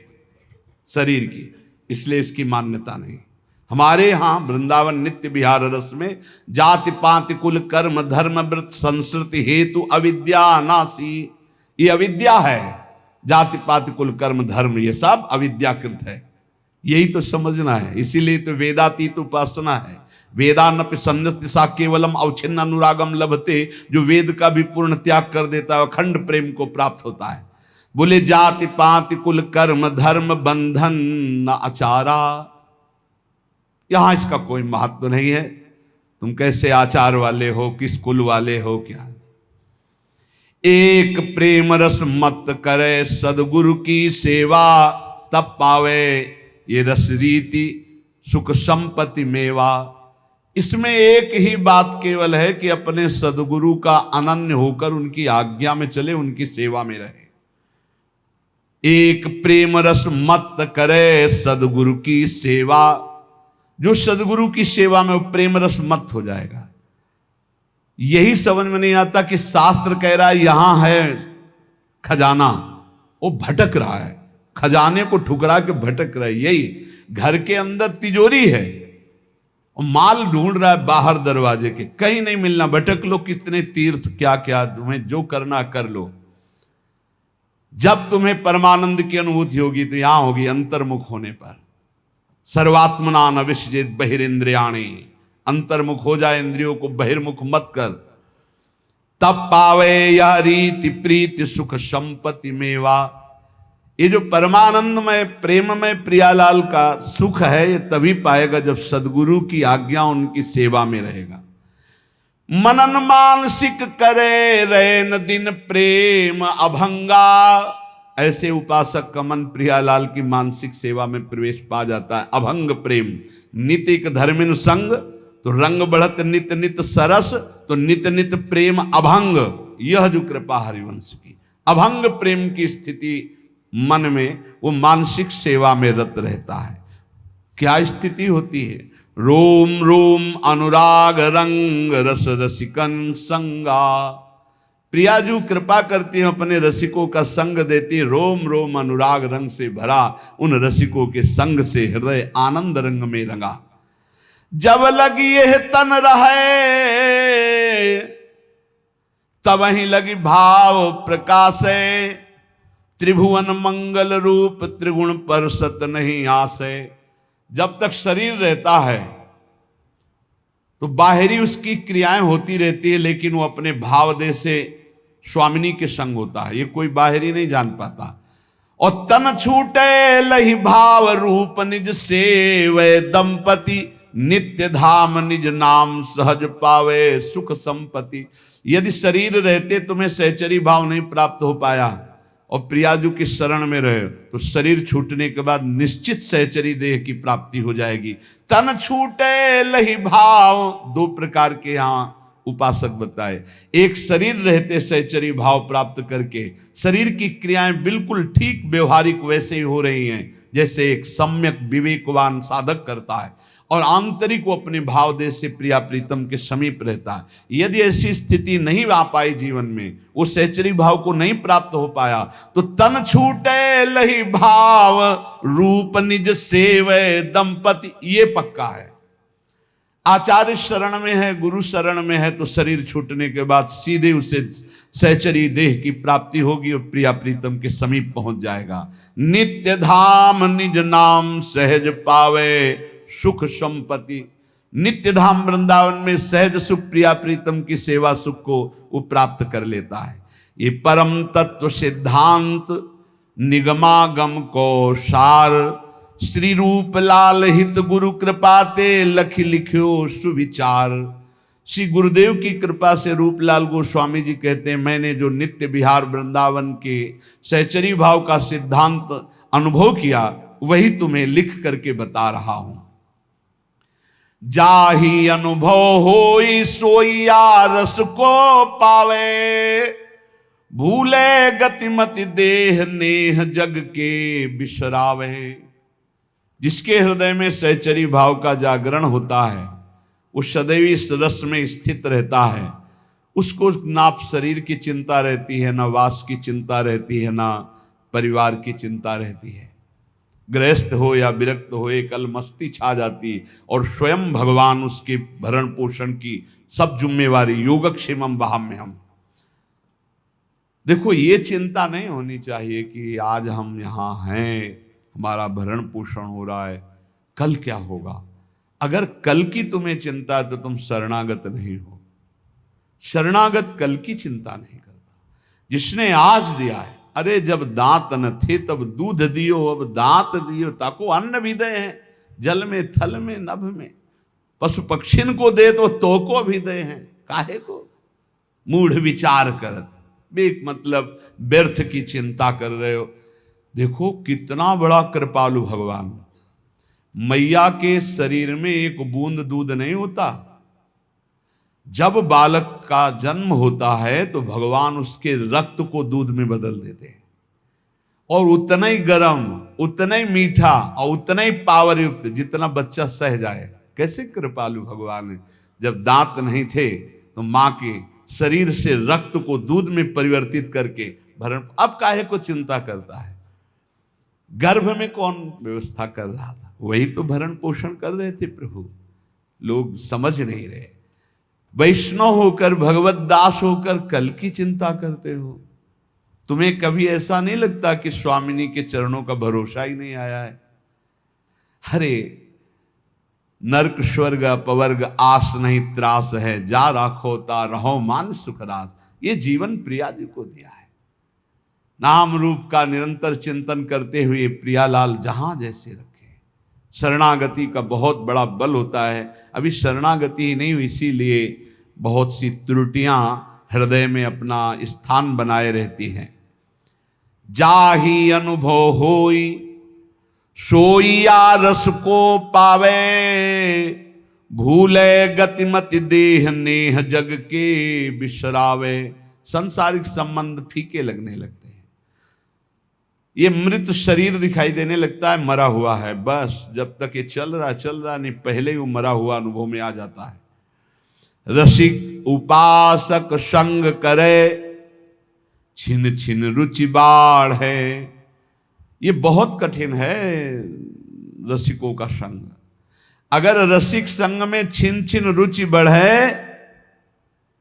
शरीर की, इसलिए इसकी मान्यता नहीं। हमारे यहाँ वृंदावन नित्य विहार रस में जाति पाति कुल कर्म धर्म व्रत संस्कृति हेतु अविद्या नासी, ये अविद्या है। जाति पाति कुल कर्म धर्म ये सब अविद्याकृत है, यही तो समझना है। इसीलिए तो वेदातीत उपासना है। वेदानपि संन्यस्तिसा केवलम अवच्छिन्न अनुरागम लभते, जो वेद का भी पूर्ण त्याग कर देता है अखंड प्रेम को प्राप्त होता है। बोले जाति पाति कुल कर्म धर्म बंधन न आचारा, यहां इसका कोई महत्व नहीं है। तुम कैसे आचार वाले हो, किस कुल वाले हो, क्या। एक प्रेम रस मत करे सदगुरु की सेवा, तब पावे ये रस रीति सुख संपत्ति मेवा। इसमें एक ही बात केवल है कि अपने सदगुरु का अनन्य होकर उनकी आज्ञा में चले, उनकी सेवा में रहे। एक प्रेम रस मत करे सदगुरु की सेवा, जो सदगुरु की सेवा में वो प्रेम रस मत हो जाएगा। यही समझ में नहीं आता कि शास्त्र कह रहा है यहां है खजाना, वो भटक रहा है, खजाने को ठुकरा के भटक रहा है। यही घर के अंदर तिजोरी है और माल ढूंढ रहा है बाहर दरवाजे के, कहीं नहीं मिलना। भटक लो, कितने तीर्थ क्या क्या, तुम्हें जो करना कर लो। जब तुम्हें परमानंद की अनुभूति होगी तो यहां होगी अंतर्मुख होने पर। सर्वात्मना न विसृजेत बहिरिंद्रियाणि, अंतर्मुख हो जाए, इंद्रियों को बहिर्मुख मत कर। तब पावे यह रीति प्रीति सुख संपत्ति मेवा। ये जो परमानंद में प्रेम में प्रियालाल का सुख है, ये तभी पाएगा जब सदगुरु की आज्ञा उनकी सेवा में रहेगा। मनन मानसिक करे रैन दिन प्रेम अभंगा, ऐसे उपासक का मन प्रियालाल की मानसिक सेवा में प्रवेश पा जाता है। अभंग प्रेम नितिक धर्मिन संग, तो रंग बढ़त नित नित सरस, तो नित नित प्रेम अभंग। यह जो कृपा हरिवंश की अभंग प्रेम की स्थिति मन में, वो मानसिक सेवा में रत रहता है। क्या स्थिति होती है? रोम रोम अनुराग रंग रस रसिकन संगा। प्रियाजू कृपा करती है, अपने रसिकों का संग देती है। रोम रोम अनुराग रंग से भरा, उन रसिकों के संग से हृदय आनंद रंग में रंगा। जब लगी यह तन रहे, तब ही लगी भाव प्रकाशे। त्रिभुवन मंगल रूप त्रिगुण पर सत नहीं आसे। जब तक शरीर रहता है तो बाहरी उसकी क्रियाएं होती रहती है, लेकिन वो अपने भाव देह से स्वामिनी के संग होता है, ये कोई बाहरी नहीं जान पाता। और तन छूटे लही भाव रूप निज सेवै दंपति, नित्य धाम निज नाम सहज पावे सुख संपत्ति। यदि शरीर रहते तुम्हें सहचरी भाव नहीं प्राप्त हो पाया और प्रियाजू की शरण में रहे, तो शरीर छूटने के बाद निश्चित सहचरी देह की प्राप्ति हो जाएगी। तन छूटे लही भाव, दो प्रकार के यहाँ उपासक बताए। एक शरीर रहते सहचरी भाव प्राप्त करके शरीर की क्रियाएं बिल्कुल ठीक व्यवहारिक वैसे ही हो रही हैं जैसे एक सम्यक विवेकवान साधक करता है। और आंतरिक वो अपने भाव देश से प्रिया प्रीतम के समीप रहता है। यदि ऐसी स्थिति नहीं आ पाई जीवन में, वो सहचरी भाव को नहीं प्राप्त हो पाया, तो तन छूटे लही भाव रूप निज सेवै दंपति, ये पक्का है। आचार्य शरण में है, गुरु शरण में है, तो शरीर छूटने के बाद सीधे उसे सहचरी देह की प्राप्ति होगी और प्रिया प्रीतम के समीप पहुंच जाएगा। नित्य धाम निज नाम सहज पावे सुख संपत्ति, नित्य धाम वृंदावन में सहज सुख प्रिया प्रीतम की सेवा सुख को वो प्राप्त कर लेता है। ये परम तत्व सिद्धांत निगमागम को सार, श्री रूप लाल हित गुरु कृपा ते लख लिख्यो सुविचार। श्री गुरुदेव की कृपा से रूपलाल गोस्वामी जी कहते हैं, मैंने जो नित्य विहार वृंदावन के सहचरी भाव का सिद्धांत अनुभव किया, वही तुम्हें लिख करके बता रहा हूं। जाही अनुभव होई सोइया रस को पावे, भूले गतिमति देह नेह जग के बिसरावे। जिसके हृदय में सहचरी भाव का जागरण होता है, वो सदैव इस रस में स्थित रहता है। उसको ना शरीर की चिंता रहती है, ना वास की चिंता रहती है, ना परिवार की चिंता रहती है। गृहस्थ हो या विरक्त हो, एक अलमस्ती छा जाती और स्वयं भगवान उसके भरण पोषण की सब जिम्मेवारी, योगक्षेमम वहाम्यहम्। देखो, ये चिंता नहीं होनी चाहिए कि आज हम यहाँ हैं, हमारा भरण पोषण हो रहा है, कल क्या होगा। अगर कल की तुम्हें चिंता है तो तुम शरणागत नहीं हो। शरणागत कल की चिंता नहीं करता। जिसने आज दिया है, अरे जब दांत न थे तब दूध दियो, अब दांत दियो ताको अन्न भी दे हैं, जल में थल में नभ में। पशु पक्षिन को दे तो को भी दे हैं, काहे को मूढ़ विचार करत, बेक मतलब व्यर्थ की चिंता कर रहे हो। देखो कितना बड़ा कृपालु भगवान। मैया के शरीर में एक बूंद दूध नहीं होता। जब बालक का जन्म होता है तो भगवान उसके रक्त को दूध में बदल देते हैं, और उतना ही गर्म, उतना ही मीठा और उतना ही पावर युक्त जितना बच्चा सह जाए। कैसे कृपालु भगवान है। जब दांत नहीं थे तो मां के शरीर से रक्त को दूध में परिवर्तित करके भरण, अब काहे को चिंता करता है। गर्भ में कौन व्यवस्था कर रहा था, वही तो भरण पोषण कर रहे थे प्रभु। लोग समझ नहीं रहे। वैष्णव होकर, भगवत दास होकर कल की चिंता करते हो। तुम्हें कभी ऐसा नहीं लगता कि स्वामिनी के चरणों का भरोसा ही नहीं आया है। अरे नरक स्वर्ग अपवर्ग आस नहीं त्रास है, जा राखो ता रहो मान सुखरास। ये जीवन प्रिया जी को दिया है। नाम रूप का निरंतर चिंतन करते हुए प्रियालाल जहां जैसे रखे। शरणागति का बहुत बड़ा बल होता है। अभी शरणागति ही नहीं हुई, इसीलिए बहुत सी त्रुटियां हृदय में अपना स्थान बनाए रहती हैं। जाही अनुभव होई सोइया रस को पावे, भूले गतिमति देह नेह जग के बिसरावे। सांसारिक संबंध फीके लगने लगते हैं। ये मृत शरीर दिखाई देने लगता है, मरा हुआ है। बस जब तक ये चल रहा नहीं, पहले ही वो मरा हुआ अनुभव में आ जाता है। रसिक उपासक संग करे, छिन छिन रुचि बाढ़ है। ये बहुत कठिन है रसिकों का संग। अगर रसिक संग में छिन छिन रुचि बढ़े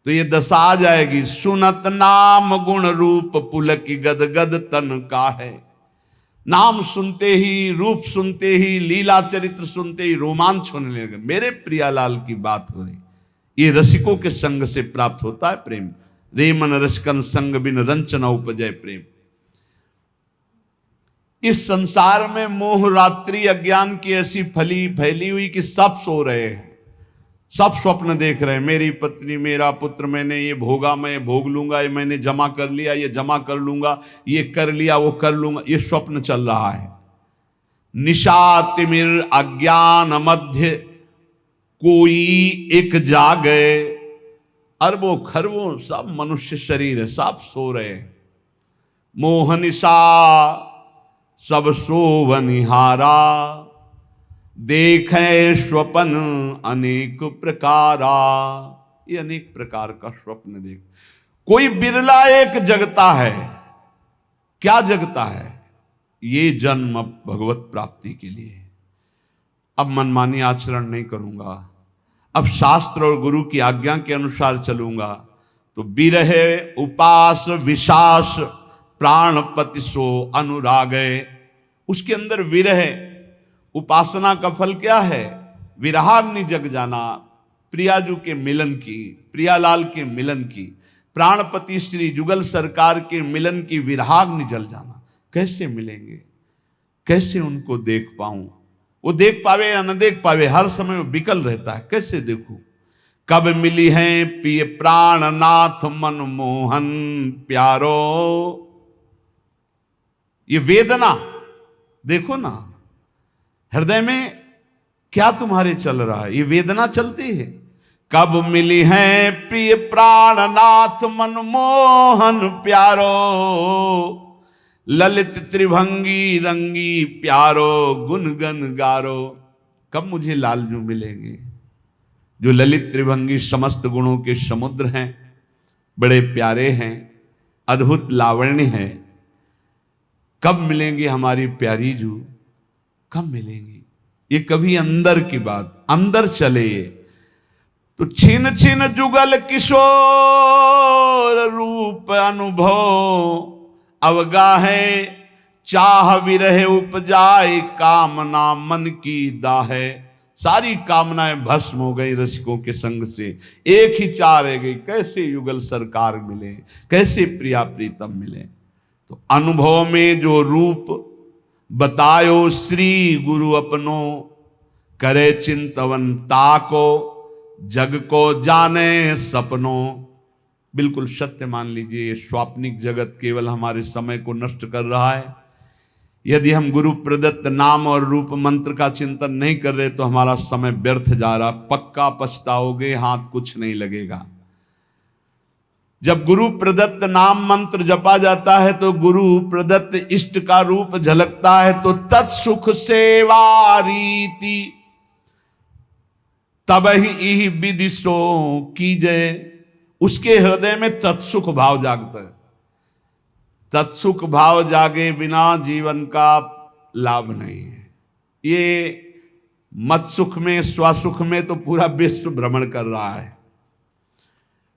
तो ये दशा आ जाएगी। सुनत नाम गुण रूप पुलकी गद गद तन का है। नाम सुनते ही, रूप सुनते ही, लीला चरित्र सुनते ही रोमांच होने लगे। मेरे प्रियालाल की बात हो रही। ये रसिकों के संग से प्राप्त होता है प्रेम। रे मन रसकन संग बिन रंचना उपजय प्रेम। इस संसार में मोह रात्रि अज्ञान की ऐसी फैली हुई कि सब सो रहे हैं, सब स्वप्न देख रहे हैं। मेरी पत्नी, मेरा पुत्र, मैंने ये भोगा, मैं भोग लूंगा, ये मैंने जमा कर लिया, ये जमा कर लूंगा, ये कर लिया, वो कर लूंगा। ये स्वप्न चल रहा है। निशा तिमिर अज्ञान मध्य कोई एक जागे। अरबों खरबों सब मनुष्य शरीर है, सब सो रहे हैं। मोह निशा सब सोवनिहारा, देखे स्वपन अनेक प्रकारा। ये अनेक प्रकार का स्वप्न देख, कोई बिरला एक जगता है। क्या जगता है? ये जन्म अब भगवत प्राप्ति के लिए। अब मनमानी आचरण नहीं करूंगा, अब शास्त्र और गुरु की आज्ञा के अनुसार चलूंगा, तो बिरहे उपास विशास प्राणपति सो अनुरागे। उसके अंदर विरह, उपासना का फल क्या है? विरहाग्नि जग जाना, प्रियाजू के मिलन की, प्रियालाल के मिलन की, प्राणपति श्री जुगल सरकार के मिलन की विरहाग्नि जल जाना। कैसे मिलेंगे, कैसे उनको देख पाऊं? वो देख पावे या न देख पावे, हर समय वो विकल रहता है। कैसे देखूं? कब मिली है पिय प्राणनाथ मनमोहन प्यारो। ये वेदना देखो ना, हृदय में क्या तुम्हारे चल रहा है? ये वेदना चलती है। कब मिली है प्रिय प्राणनाथ मनमोहन प्यारो, ललित त्रिभंगी रंगी प्यारो गुनगन गारो। कब मुझे लालजू मिलेंगे जो ललित त्रिभंगी समस्त गुणों के समुद्र हैं, बड़े प्यारे हैं, अद्भुत लावण्य है। कब मिलेंगे हमारी प्यारी जू? कब मिलेंगी? ये कभी अंदर की बात, अंदर चले तो छिन छिन जुगल किशोर रूप अनुभव अवगाहे, चाह विरह उपजाए कामना मन की दाहे। सारी कामनाएं भस्म हो गई रसिकों के संग से, एक ही चाह रह गई, कैसे युगल सरकार मिले, कैसे प्रिया प्रीतम मिले। तो अनुभव में जो रूप बतायो श्री गुरु अपनो, करे चिंतवन ताको जग को जाने सपनों। बिल्कुल सत्य मान लीजिए, ये स्वाप्निक जगत केवल हमारे समय को नष्ट कर रहा है। यदि हम गुरु प्रदत्त नाम और रूप मंत्र का चिंतन नहीं कर रहे तो हमारा समय व्यर्थ जा रहा। पक्का पछताओगे, हाथ कुछ नहीं लगेगा। जब गुरु प्रदत्त नाम मंत्र जपा जाता है तो गुरु प्रदत्त इष्ट का रूप झलकता है, तो तत्सुख सेवा रीति तब ही विदिशो कीजय। उसके हृदय में तत्सुख भाव जागता है। तत्सुख भाव जागे बिना जीवन का लाभ नहीं है। ये मत सुख में, स्वसुख में तो पूरा विश्व भ्रमण कर रहा है।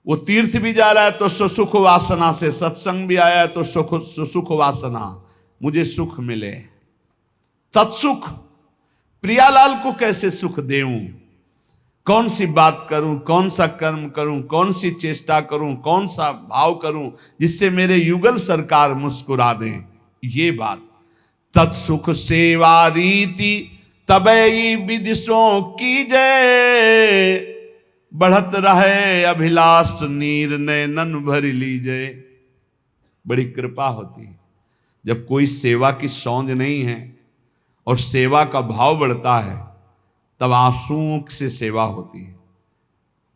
वो तीर्थ भी जा रहा है तो सुसुख वासना से, सत्संग भी आया है तो सुसुख वासना, मुझे सुख मिले। तत्सुख, प्रियालाल को कैसे सुख देऊं? कौन सी बात करूं, कौन सा कर्म करूं, कौन सी चेष्टा करूं, कौन सा भाव करूं जिससे मेरे युगल सरकार मुस्कुरा दें? ये बात तत्सुख सेवा रीति तबई विदिशों की जय, बढ़त रहे अभिलाष नीर नैनन भर लीजिए। बड़ी कृपा होती है जब कोई सेवा की सौंध नहीं है और सेवा का भाव बढ़ता है, तब आंसुओं से सेवा होती है।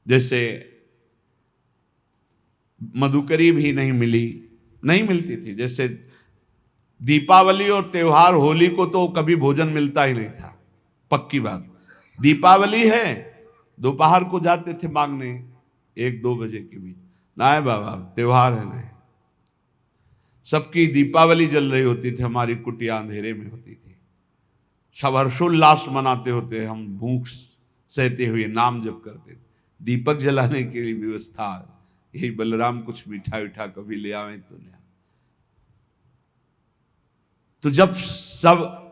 जैसे मधुकरी भी नहीं मिलती थी। जैसे दीपावली और त्योहार, होली को तो कभी भोजन मिलता ही नहीं था, पक्की बात। दीपावली है, दोपहर को जाते थे मांगने 1-2 बजे के बीच, ना बाबा त्योहार है नहीं। सबकी दीपावली जल रही होती थी, हमारी कुटिया अंधेरे में होती थी। सब हर्षोल्लास मनाते होते, हम भूख सहते हुए नाम जप करते। दीपक जलाने के लिए व्यवस्था, यही बलराम कुछ मिठाई उठा कभी ले आवे तो ले। तो जब सब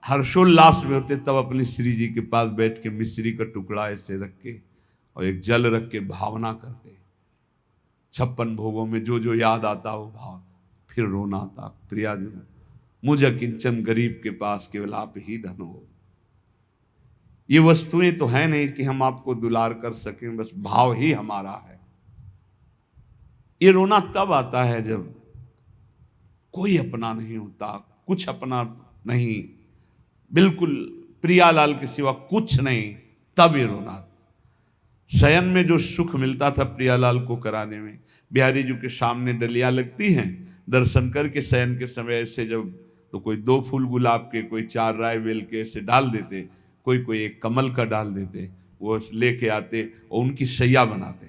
हर्षोल्लास में होते तब अपनी श्री जी के पास बैठ के मिश्री का टुकड़ा ऐसे रख के और एक जल रख के भावना करते। 56 भोगों में जो जो याद आता वो भाव, फिर रोना आता, प्रिया जी मुझे किंचन गरीब के पास केवल आप ही धन हो। ये वस्तुएं तो है नहीं कि हम आपको दुलार कर सकें, बस भाव ही हमारा है। ये रोना तब आता है जब कोई अपना नहीं होता, कुछ अपना नहीं, बिल्कुल प्रियालाल के सिवा कुछ नहीं, तब ये रोना। शयन में जो सुख मिलता था प्रियालाल को कराने में, बिहारी जी के सामने डलियां लगती हैं, दर्शन करके शयन के समय ऐसे जब तो कोई 2 फूल गुलाब के, कोई 4 राय बेल के ऐसे डाल देते, कोई कोई एक कमल का डाल देते, वो लेके आते और उनकी शैया बनाते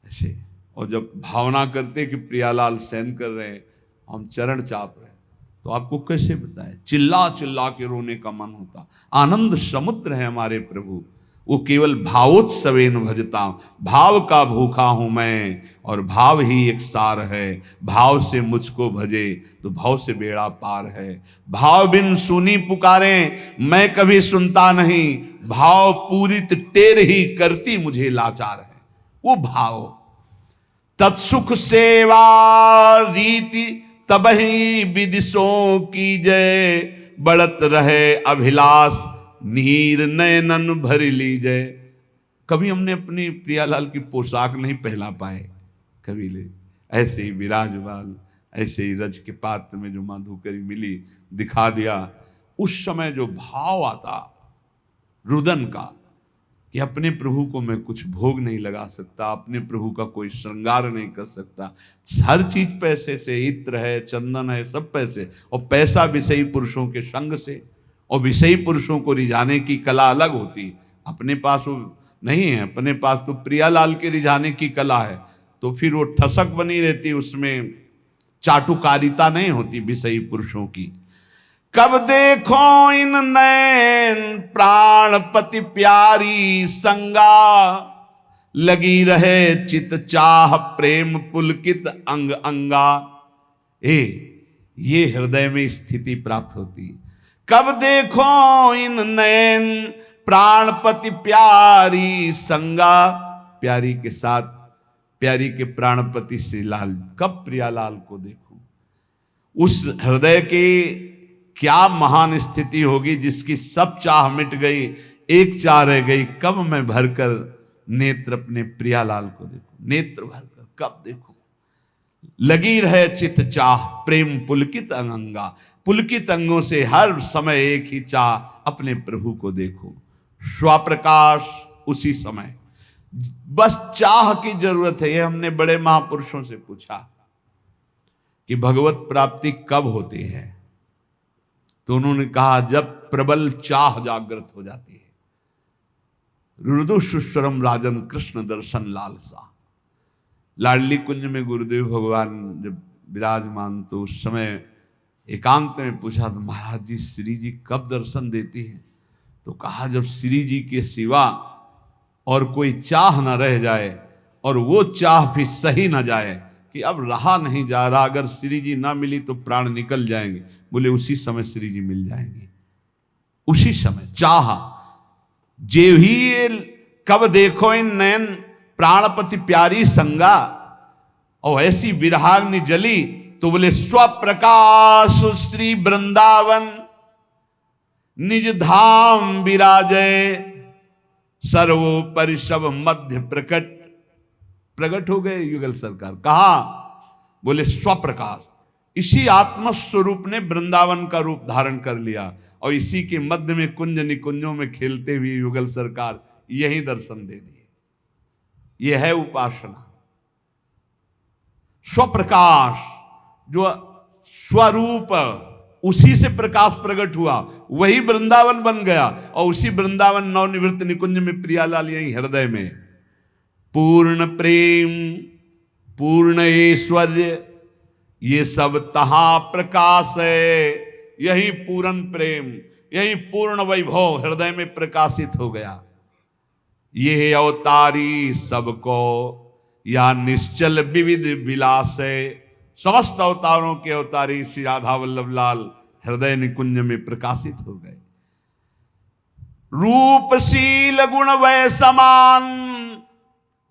ऐसे, और जब भावना करते कि प्रियालाल शयन कर रहे हैं, हम चरण चाप रहे हैं, तो आपको कैसे बताएं, चिल्ला चिल्ला के रोने का मन होता। आनंद समुद्र है हमारे प्रभु, वो केवल भावोत्सवेन भजता, भाव का भूखा हूं मैं और भाव ही एक सार है, भाव से मुझको भजे तो भाव से बेड़ा पार है। भाव बिन सुनी पुकारे मैं कभी सुनता नहीं, भाव पूरित टेर ही करती मुझे लाचार है। वो भाव तत्सुख सेवा रीति तबहि विदिशों की जय, बढ़त रहे अभिलाष नीर नयनन भर लीजय। कभी हमने अपनी प्रियालाल की पोशाक नहीं पहना पाए, कभी ले ऐसे ही विराजमान, ऐसे ही रज के पात्र में जो माधुकरी मिली दिखा दिया। उस समय जो भाव आता रुदन का कि अपने प्रभु को मैं कुछ भोग नहीं लगा सकता, अपने प्रभु का कोई श्रृंगार नहीं कर सकता, हर चीज पैसे से, इत्र है, चंदन है, सब पैसे, और पैसा विषयी पुरुषों के संग से, और विषयी पुरुषों को रिझाने की कला अलग होती, अपने पास वो नहीं है, अपने पास तो प्रियालाल के रिझाने की कला है, तो फिर वो ठसक बनी रहती, उसमें चाटुकारिता नहीं होती विषयी पुरुषों की। कब देखो इन नैन प्राणपति प्यारी संगा, लगी रहे चित चाह प्रेम पुलकित अंग अंगा। ये हृदय में स्थिति प्राप्त होती। कब देखो इन नैन प्राणपति प्यारी संगा, प्यारी के साथ प्यारी के प्राणपति श्री लाल, कब प्रियालाल को देखूं। उस हृदय के क्या महान स्थिति होगी जिसकी सब चाह मिट गई, एक चाह रह गई, कब मैं भरकर नेत्र अपने प्रियालाल को देखूं, नेत्र भरकर कब देखूं। लगी रहे चित चाह प्रेम पुलकित अंगा, पुलकित अंगों से हर समय एक ही चाह, अपने प्रभु को देखो। स्वप्रकाश उसी समय, बस चाह की जरूरत है। ये हमने बड़े महापुरुषों से पूछा कि भगवत प्राप्ति कब होती है, तो उन्होंने कहा जब प्रबल चाह जागृत हो जाती है। रुदुशुश्वरम राजन कृष्ण दर्शन लालसा। लाडली कुंज में गुरुदेव भगवान जब विराजमान, तो उस समय एकांत में पूछा तो महाराज जी श्री जी कब दर्शन देती हैं, तो कहा जब श्री जी के सिवा और कोई चाह न रह जाए, और वो चाह भी सही न जाए कि अब रहा नहीं जा रहा, अगर श्री जी ना मिली तो प्राण निकल जाएंगे, बोले उसी समय श्री जी मिल जाएंगे। उसी समय चाह जे ही, कब देखो इन नयन प्राणपति प्यारी संगा, और ऐसी विरहाग्नि जली तो बोले स्वप्रकाश श्री वृंदावन निज धाम विराजय, सर्वोपरि सब मध्य प्रकट हो गए युगल सरकार। कहा, बोले स्वप्रकाश, इसी आत्मस्वरूप ने वृंदावन का रूप धारण कर लिया, और इसी के मध्य में कुंज निकुंजों में खेलते हुए युगल सरकार यही दर्शन दे दिए। यह है उपासना। स्वप्रकाश, जो स्वरूप, उसी से प्रकाश प्रकट हुआ, वही वृंदावन बन गया, और उसी वृंदावन नवनिवृत्त निकुंज में प्रियालाल यही हृदय में। पूर्ण प्रेम पूर्ण ऐश्वर्य ये सब तहां प्रकाश है, यही पूर्ण प्रेम, यही पूर्ण वैभव हृदय में प्रकाशित हो गया। ये अवतारी सबको या निश्चल विविध विलास है। समस्त अवतारों के अवतारी श्री राधा वल्लभ लाल हृदय निकुंज में प्रकाशित हो गए। रूपशील गुण वै समान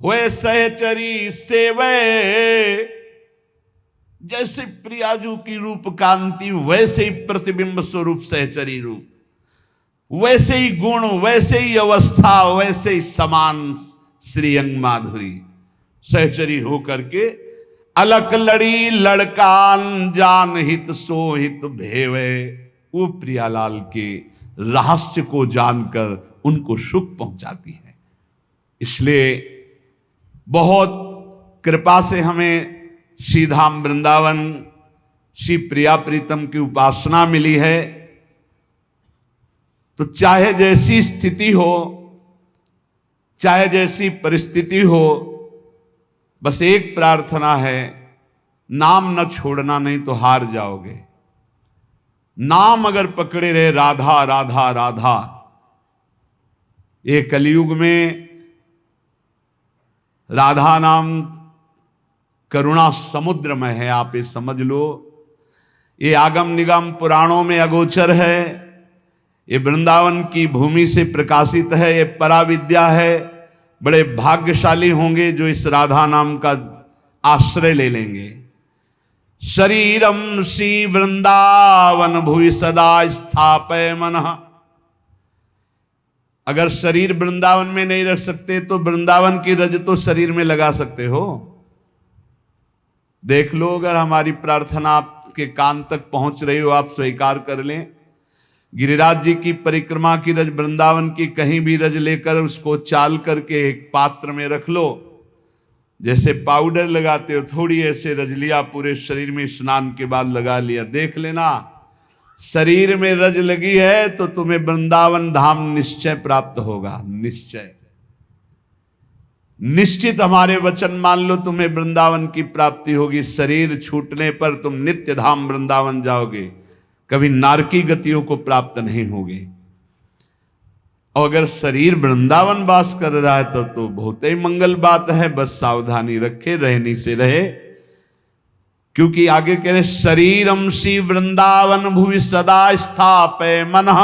हुए सहचरी सेवे, जैसे प्रियाजू की रूप कांति वैसे ही प्रतिबिंब स्वरूप सहचरी रूप, वैसे ही गुण, वैसे ही अवस्था, वैसे ही समान श्री अंग माधुरी सहचरी हो करके अलक लड़ी लड़कान जान हित सो हित भेवे। वो प्रियालाल के रहस्य को जानकर उनको सुख पहुंचाती है। इसलिए बहुत कृपा से हमें श्री धाम वृंदावन श्री प्रिया प्रीतम की उपासना मिली है। तो चाहे जैसी स्थिति हो, चाहे जैसी परिस्थिति हो, बस एक प्रार्थना है, नाम न छोड़ना, नहीं तो हार जाओगे। नाम अगर पकड़े रहे राधा राधा राधा। ये कलयुग में राधा नाम करुणा समुद्र में है, आप ये समझ लो। ये आगम निगम पुराणों में अगोचर है, ये वृंदावन की भूमि से प्रकाशित है, ये पराविद्या है। बड़े भाग्यशाली होंगे जो इस राधा नाम का आश्रय ले लेंगे। शरीरम श्री वृंदावन भुवि सदा स्थापय मनः। अगर शरीर वृंदावन में नहीं रख सकते तो वृंदावन की रज तो शरीर में लगा सकते हो। देख लो, अगर हमारी प्रार्थना आपके कान तक पहुंच रही हो, आप स्वीकार कर लें। गिरिराज जी की परिक्रमा की रज, वृंदावन की कहीं भी रज लेकर उसको चाल करके एक पात्र में रख लो। जैसे पाउडर लगाते हो, थोड़ी ऐसे रज लिया, पूरे शरीर में स्नान के बाद लगा लिया। देख लेना, शरीर में रज लगी है तो तुम्हें वृंदावन धाम निश्चय प्राप्त होगा। निश्चय, निश्चित हमारे वचन मान लो, तुम्हें वृंदावन की प्राप्ति होगी। शरीर छूटने पर तुम नित्य धाम वृंदावन जाओगे, कभी नारकी गतियों को प्राप्त नहीं होगे। और अगर शरीर वृंदावन वास कर रहा है तो बहुत ही मंगल बात है। बस सावधानी रखे, रहनी से रहे। क्योंकि आगे कह रहे, शरीरम श्री वृंदावन भुवि सदा स्थापय मनः।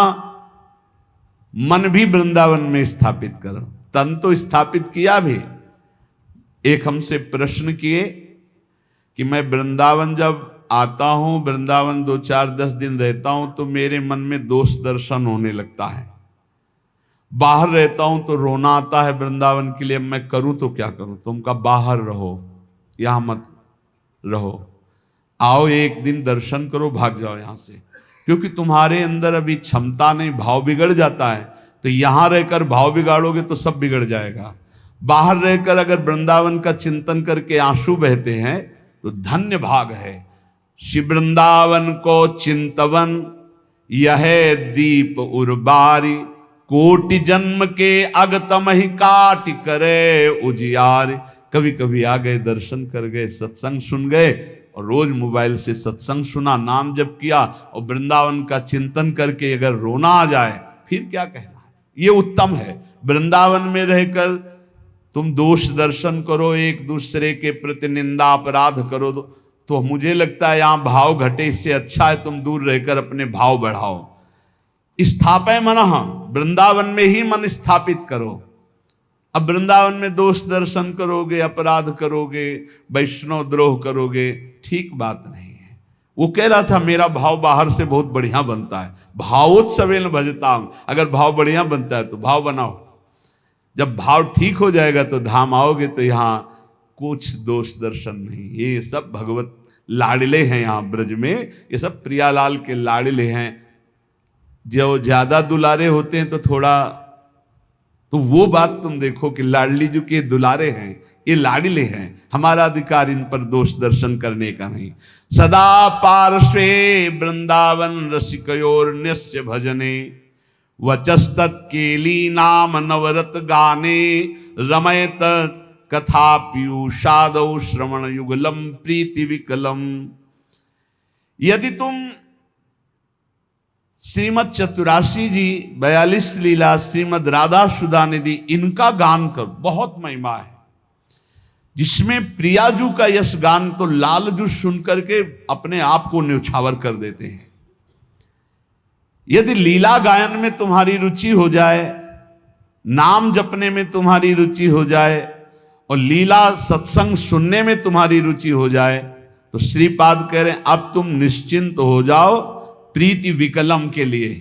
मन भी वृंदावन में स्थापित करो। तन तो स्थापित किया भी। एक हमसे प्रश्न किए कि मैं वृंदावन जब आता हूं, वृंदावन 2-4-10 दिन रहता हूं तो मेरे मन में दोष दर्शन होने लगता है। बाहर रहता हूं तो रोना आता है वृंदावन के लिए। मैं करूं तो क्या करूं? तुम का बाहर रहो, यहां मत रहो। आओ एक दिन दर्शन करो, भाग जाओ यहां से। क्योंकि तुम्हारे अंदर अभी क्षमता नहीं, भाव बिगड़ जाता है। तो यहां रहकर भाव बिगाड़ोगे तो सब बिगड़ जाएगा। बाहर रहकर अगर वृंदावन का चिंतन करके आंसू बहते हैं तो धन्य भाग है। श्री वृंदावन को चिंतवन यह दीप उर्बारी, कोटि जन्म के अगतम ही काट करे उजियार। कभी कभी आ गए, दर्शन कर गए, सत्संग सुन गए, और रोज मोबाइल से सत्संग सुना, नाम जप किया, और वृंदावन का चिंतन करके अगर रोना आ जाए, फिर क्या कहना है। ये उत्तम है। वृंदावन में रहकर तुम दोष दर्शन करो, एक दूसरे के प्रति निंदा अपराध करो, तो मुझे लगता है यहां भाव घटे। इससे अच्छा है तुम दूर रहकर अपने भाव बढ़ाओ। स्थापय मनः, वृंदावन में ही मन स्थापित करो। अब वृंदावन में दोष दर्शन करोगे, अपराध करोगे, वैष्णव द्रोह करोगे, ठीक बात नहीं है। वो कह रहा था मेरा भाव बाहर से बहुत बढ़िया बनता है, भावोत्सवेन भजताम। अगर भाव बढ़िया बनता है तो भाव बनाओ। जब भाव ठीक हो जाएगा तो धाम आओगे तो यहाँ कुछ दोष दर्शन नहीं। ये सब भगवत लाडले हैं यहाँ ब्रज में, ये सब प्रियालाल के लाडले हैं। जो ज्यादा दुलारे होते हैं तो थोड़ा, तो वो बात तुम देखो कि लाडली जी के दुलारे हैं, ये लाडले हैं। हमारा अधिकार इन पर दोष दर्शन करने का नहीं। सदा पार्श्वे वृंदावन रसिकयोर्न्यस्य भजने, वचस्तत् केली नाम नवरत गाने, रमयत कथा पीयूषादौ श्रवण युगलम प्रीति विकलम। यदि तुम श्रीमद चतुराशी जी 42 लीला, श्रीमद राधा सुधा निधि, इनका गान करो, बहुत महिमा है। जिसमें प्रियाजू का यश गान तो लालजू सुन करके अपने आप को न्यौछावर कर देते हैं। यदि लीला गायन में तुम्हारी रुचि हो जाए, नाम जपने में तुम्हारी रुचि हो जाए, और लीला सत्संग सुनने में तुम्हारी रुचि हो जाए, तो श्रीपाद कह रहे हैं अब तुम निश्चिंत हो जाओ प्रीति विकलम के लिए।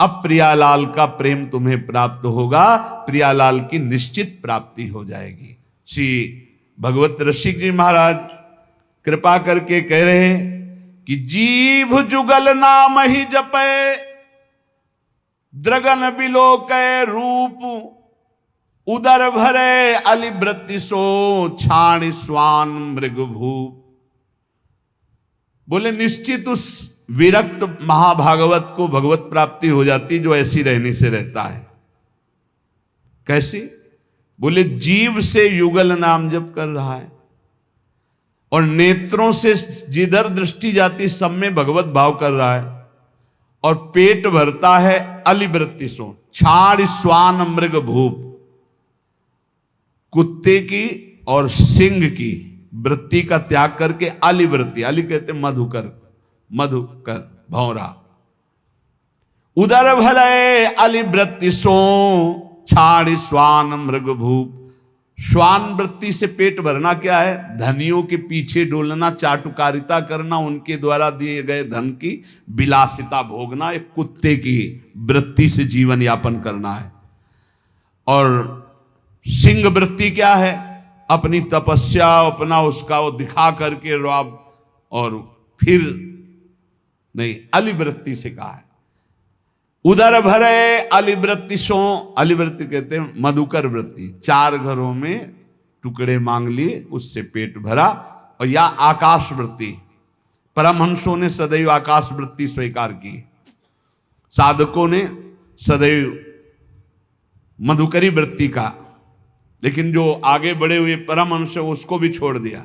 अब प्रियालाल का प्रेम तुम्हें प्राप्त होगा, प्रियालाल की निश्चित प्राप्ति हो जाएगी। श्री भगवत रसिक जी महाराज कृपा करके कह रहे हैं कि जीभ जुगल नाम ही जपे, द्रगन बिलोके रूप, उदर भरे अलिवृत्ति सो छाण स्वान मृगभूप। बोले निश्चित उस विरक्त महाभागवत को भगवत प्राप्ति हो जाती जो ऐसी रहने से रहता है। कैसी? बोले जीव से युगल नाम जप कर रहा है और नेत्रों से जिधर दृष्टि जाती सब में भगवत भाव कर रहा है और पेट भरता है अलिवृत्ति सो, छाड़ स्वान मृग भूप, कुत्ते की और सिंह की वृत्ति का त्याग करके अलिवृत्ति, अली कहते मधुकर, मधुकर भौरा, उदर भले अलिवृत्ति सो, छाड़ स्वान मृग भूप। श्वान वृत्ति से पेट भरना क्या है? धनियों के पीछे डोलना, चाटुकारिता करना, उनके द्वारा दिए गए धन की विलासिता भोगना, एक कुत्ते की वृत्ति से जीवन यापन करना है। और सिंह वृत्ति क्या है? अपनी तपस्या, अपना उसका वो दिखा करके रौब, और फिर नहीं, अलिवृत्ति से कहा है। उदर भरे अलिवृत्ति सो, अलिवृत्ति कहते हैं मधुकर वृत्ति, 4 घरों में टुकड़े मांग लिए, उससे पेट भरा। और या आकाश वृत्ति, परमहंसों ने सदैव आकाश वृत्ति स्वीकार की, साधकों ने सदैव मधुकरी वृत्ति का, लेकिन जो आगे बढ़े हुए परमहंस उसको भी छोड़ दिया।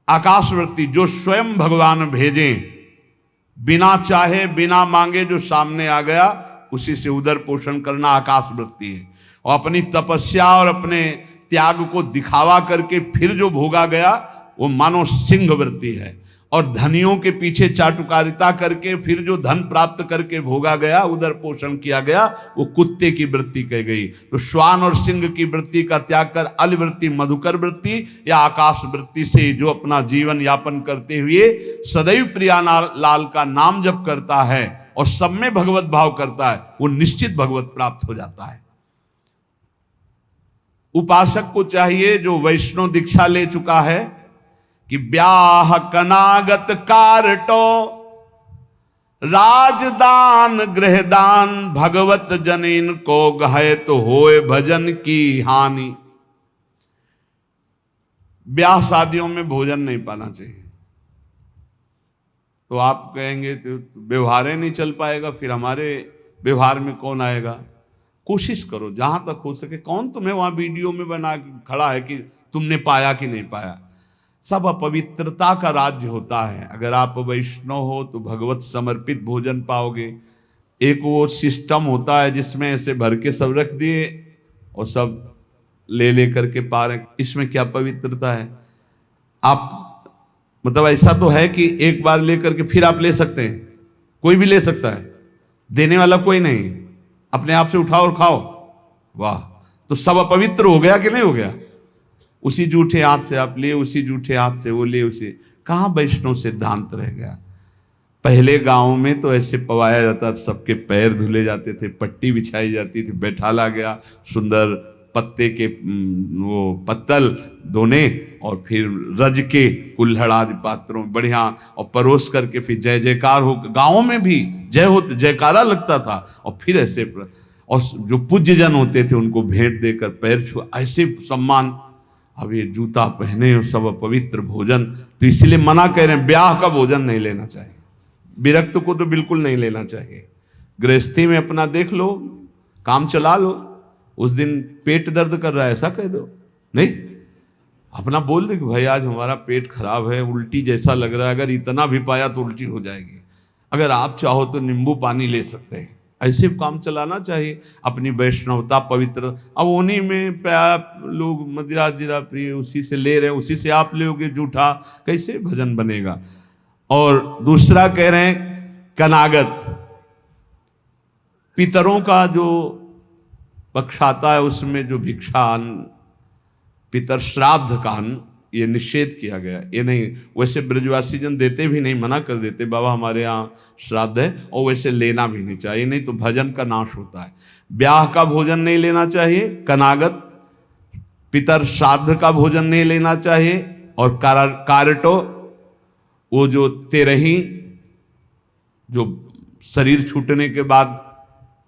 आकाश वृत्ति, जो स्वयं भगवान भेजें, बिना चाहे बिना मांगे जो सामने आ गया उसी से उदर पोषण करना आकाश वृत्ति है। और अपनी तपस्या और अपने त्याग को दिखावा करके फिर जो भोगा गया वो मानो सिंह वृत्ति है। और धनियों के पीछे चाटुकारिता करके फिर जो धन प्राप्त करके भोगा गया, उदर पोषण किया गया, वो कुत्ते की वृत्ति कह गई। तो श्वान और सिंह की वृत्ति का त्याग कर अलिवृत्ति, मधुकर वृत्ति या आकाश वृत्ति से जो अपना जीवन यापन करते हुए सदैव प्रिया लाल का नाम जप करता है और सब में भगवत भाव करता है, वो निश्चित भगवत प्राप्त हो जाता है। उपासक को चाहिए जो वैष्णव दीक्षा ले चुका है कि ब्याह कनागत कारटो, राजदान गृहदान, भगवत जनिन को गहे तो होए भजन की हानि। ब्याह शादियों में भोजन नहीं पाना चाहिए। तो आप कहेंगे तो व्यवहार ही नहीं चल पाएगा, फिर हमारे व्यवहार में कौन आएगा? कोशिश करो जहां तक हो सके। कौन तुम्हें वहां वीडियो में बना खड़ा है कि तुमने पाया कि नहीं पाया? सब अपवित्रता का राज्य होता है। अगर आप वैष्णव हो तो भगवत समर्पित भोजन पाओगे। एक वो सिस्टम होता है जिसमें ऐसे भर के सब रख दिए और सब ले करके पा रहे, इसमें क्या पवित्रता है? आप मतलब ऐसा तो है कि एक बार ले करके फिर आप ले सकते हैं, कोई भी ले सकता है, देने वाला कोई नहीं, अपने आप से उठाओ और खाओ। वाह, तो सब अपवित्र हो गया कि नहीं हो गया? उसी जूठे हाथ से आप लिए, उसी जूठे हाथ से वो ले, उसे कहाँ वैष्णव सिद्धांत रह गया? पहले गांव में तो ऐसे पवाया जाता था, सबके पैर धुले जाते थे, पट्टी बिछाई जाती थी, बैठाला गया, सुंदर पत्ते के वो पत्तल धोने और फिर रज के कुल्हड़ आदि पात्रों में बढ़िया और परोस करके फिर जय जयकार हो, गाँव में भी जय हो जयकारा लगता था। और फिर ऐसे और जो पूज्य जन होते थे उनको भेंट देकर पैर छुआ, ऐसे सम्मान। अब ये जूता पहने और सब पवित्र भोजन, तो इसलिए मना कह रहे हैं ब्याह का भोजन नहीं लेना चाहिए। विरक्त को तो बिल्कुल नहीं लेना चाहिए। गृहस्थी में अपना देख लो, काम चला लो। उस दिन पेट दर्द कर रहा है ऐसा कह दो, नहीं, अपना बोल दे कि भाई आज हमारा पेट खराब है, उल्टी जैसा लग रहा है, अगर इतना भी पाया तो उल्टी हो जाएगी, अगर आप चाहो तो नींबू पानी ले सकते हैं। ऐसे काम चलाना चाहिए। अपनी वैष्णवता पवित्र, अब उन्हीं में लोग मदिरा जिरा प्रिय उसी से ले रहे हैं, उसी से आप लोगे जूठा, कैसे भजन बनेगा? और दूसरा कह रहे हैं कनागत, पितरों का जो पक्ष आता है उसमें जो भिक्षान, पितर श्राद्ध कान, ये निषेध किया गया। ये नहीं, वैसे ब्रजवासी जन देते भी नहीं, मना कर देते, बाबा हमारे यहाँ श्राद्ध है, और वैसे लेना भी नहीं चाहिए, नहीं तो भजन का नाश होता है। ब्याह का भोजन नहीं लेना चाहिए, कनागत पितर श्राद्ध का भोजन नहीं लेना चाहिए। और कारटो, वो जो तेरही, जो शरीर छूटने के बाद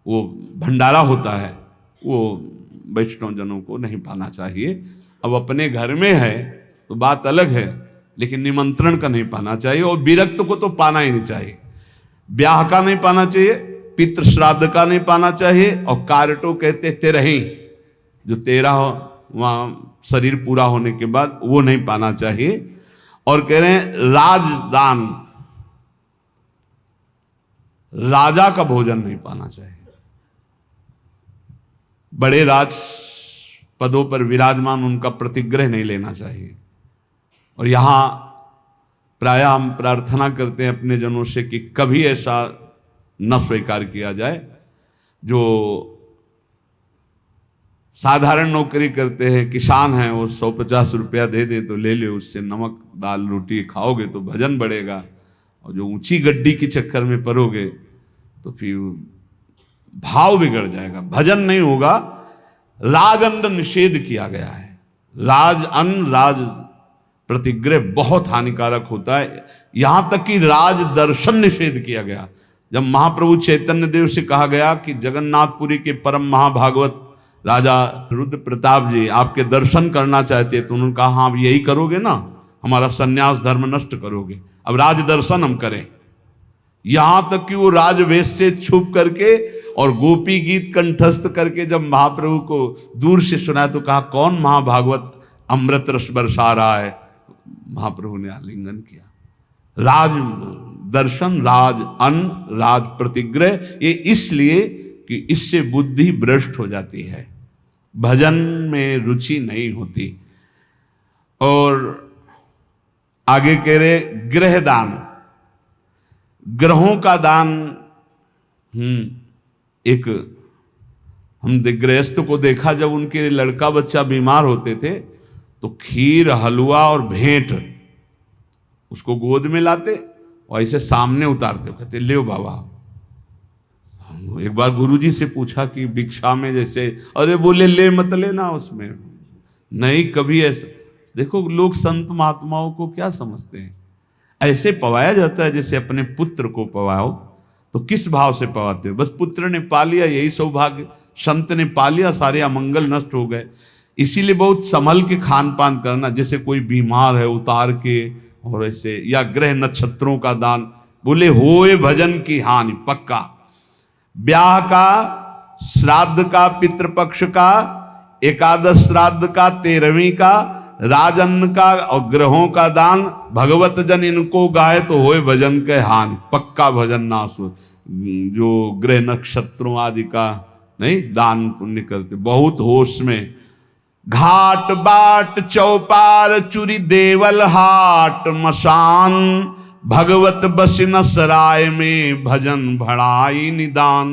वो भंडारा होता है, वो वैष्णव जनों को नहीं पाना चाहिए। अब अपने घर में है तो बात अलग है, लेकिन निमंत्रण का नहीं पाना चाहिए। और विरक्त को तो पाना ही नहीं चाहिए। ब्याह का नहीं पाना चाहिए, पितृ श्राद्ध का नहीं पाना चाहिए, और कारटो कहते तेरही, जो 13 हो वहाँ शरीर पूरा होने के बाद वो नहीं पाना चाहिए। और कह रहे हैं राजदान, राजा का भोजन नहीं पाना चाहिए, बड़े राज पदों पर विराजमान उनका प्रतिग्रह नहीं लेना चाहिए। और यहाँ प्रायः हम प्रार्थना करते हैं अपने जनों से कि कभी ऐसा न स्वीकार किया जाए। जो साधारण नौकरी करते हैं, किसान हैं, वो 150 रुपया दे दे तो ले ले, उससे नमक दाल रोटी खाओगे तो भजन बढ़ेगा। और जो ऊंची गड्डी के चक्कर में पड़ोगे तो फिर भाव बिगड़ जाएगा, भजन नहीं होगा। राजअन्न निषेध किया गया है, राज अन्न राज प्रतिग्रह बहुत हानिकारक होता है। यहां तक कि राज दर्शन निषेध किया गया। जब महाप्रभु चैतन्य देव से कहा गया कि जगन्नाथपुरी के परम महाभागवत राजा रुद्र प्रताप जी आपके दर्शन करना चाहते हैं, तो उन्होंने कहा हाँ, आप यही करोगे ना, हमारा सन्यास धर्म नष्ट करोगे, अब राज दर्शन हम करें। यहां तक कि वो राजवेश से छुप करके और गोपी गीत कंठस्थ करके जब महाप्रभु को दूर से सुना तो कहा कौन महाभागवत अमृत रस बरसा रहा है। महाप्रभु ने आलिंगन किया। राज दर्शन, राज अन्न, राज प्रतिग्रह, ये इसलिए कि इससे बुद्धि भ्रष्ट हो जाती है, भजन में रुचि नहीं होती। और आगे कह रहे गृह दान, ग्रहों का दान। एक हम गृहस्थ को देखा, जब उनके लड़का बच्चा बीमार होते थे तो खीर हलवा और भेंट उसको गोद में लाते और ऐसे सामने उतारते, कहते ले बाबा। एक बार गुरुजी से पूछा कि भिक्षा में जैसे, अरे बोले ले मत लेना उसमें, नहीं कभी ऐसा। देखो लोग संत महात्माओं को क्या समझते हैं, ऐसे पवाया जाता है जैसे अपने पुत्र को पवाओ। तो किस भाव से पवाते हो, बस पुत्र ने पा लिया यही सौभाग्य, संत ने पा लिया सारे अमंगल नष्ट हो गए। इसीलिए बहुत संभल के खान पान करना, जैसे कोई बीमार है उतार के, और ऐसे, या ग्रह नक्षत्रों का दान, बोले होए भजन की हानि पक्का। ब्याह का, श्राद्ध का, पितृपक्ष का, एकादश श्राद्ध का, 13वीं का, राजन्न का और ग्रहों का दान, भगवत जन इनको गाए तो होए भजन के हानि पक्का। भजन नाश, जो ग्रह नक्षत्रों आदि का नहीं दान पुण्य करते, बहुत होश में। घाट बाट चौपार चुरी देवल हाट मसान, भगवत बसिन सराय में भजन भड़ाई निदान।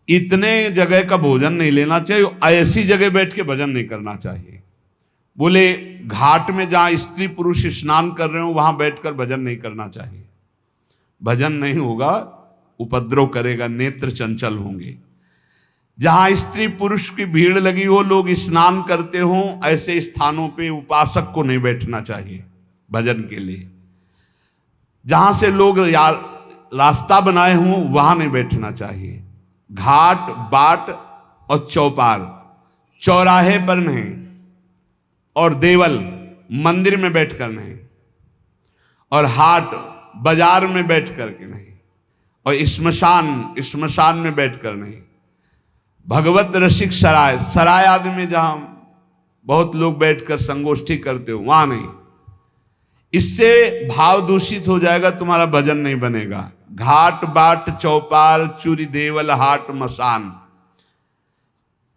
इतने जगह का भोजन नहीं लेना चाहिए, ऐसी जगह बैठ के भजन नहीं करना चाहिए। बोले घाट में जहां स्त्री पुरुष स्नान कर रहे हो वहां बैठकर भजन नहीं करना चाहिए, भजन नहीं होगा, उपद्रव करेगा, नेत्र चंचल होंगे। जहां स्त्री पुरुष की भीड़ लगी हो, लोग स्नान करते हो, ऐसे स्थानों पे उपासक को नहीं बैठना चाहिए भजन के लिए। जहां से लोग रास्ता बनाए हों वहां नहीं बैठना चाहिए। घाट बाट और चौपार, चौराहे पर नहीं, और देवल मंदिर में बैठकर नहीं, और हाट बाजार में बैठ करके नहीं, और श्मशान में बैठकर नहीं। भगवत रसिक सराय, सराय आदि में जहां बहुत लोग बैठकर संगोष्ठी करते हो वहां नहीं। इससे भाव दूषित हो जाएगा, तुम्हारा भजन नहीं बनेगा। घाट बाट चौपाल चूरी देवल हाट मसान,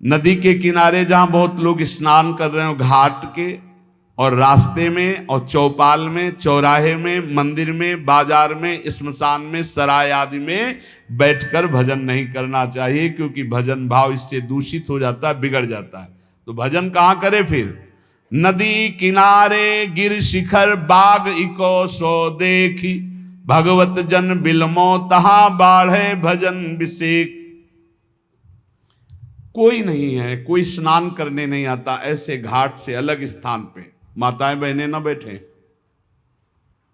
नदी के किनारे जहां बहुत लोग स्नान कर रहे हो, घाट के और रास्ते में और चौपाल में, चौराहे में, मंदिर में, बाजार में, श्मशान में, सराय आदि में बैठकर भजन नहीं करना चाहिए, क्योंकि भजन भाव इससे दूषित हो जाता है, बिगड़ जाता है। तो भजन कहाँ करे फिर? नदी किनारे गिर शिखर बाग इको सो देखी, भगवत जन बिलमो तहां बाढ़े भजन विषेक। कोई नहीं है, कोई स्नान करने नहीं आता, ऐसे घाट से अलग स्थान पे माताएं बहनें न बैठे।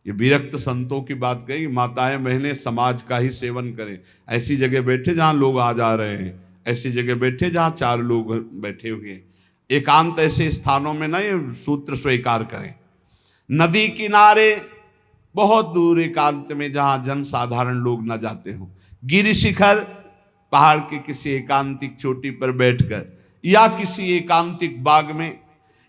ये विरक्त संतों की बात कही, माताएं बहनें समाज का ही सेवन करें। ऐसी जगह बैठे जहां लोग आ जा रहे हैं, ऐसी जगह बैठे जहां 4 लोग बैठे हुए हैं। एकांत ऐसे स्थानों में ना ये सूत्र स्वीकार करें। नदी किनारे बहुत दूर एकांत में जहां जनसाधारण लोग न जाते हों, गिरि शिखर पहाड़ के किसी एकांतिक चोटी पर बैठकर, या किसी एकांतिक बाग में,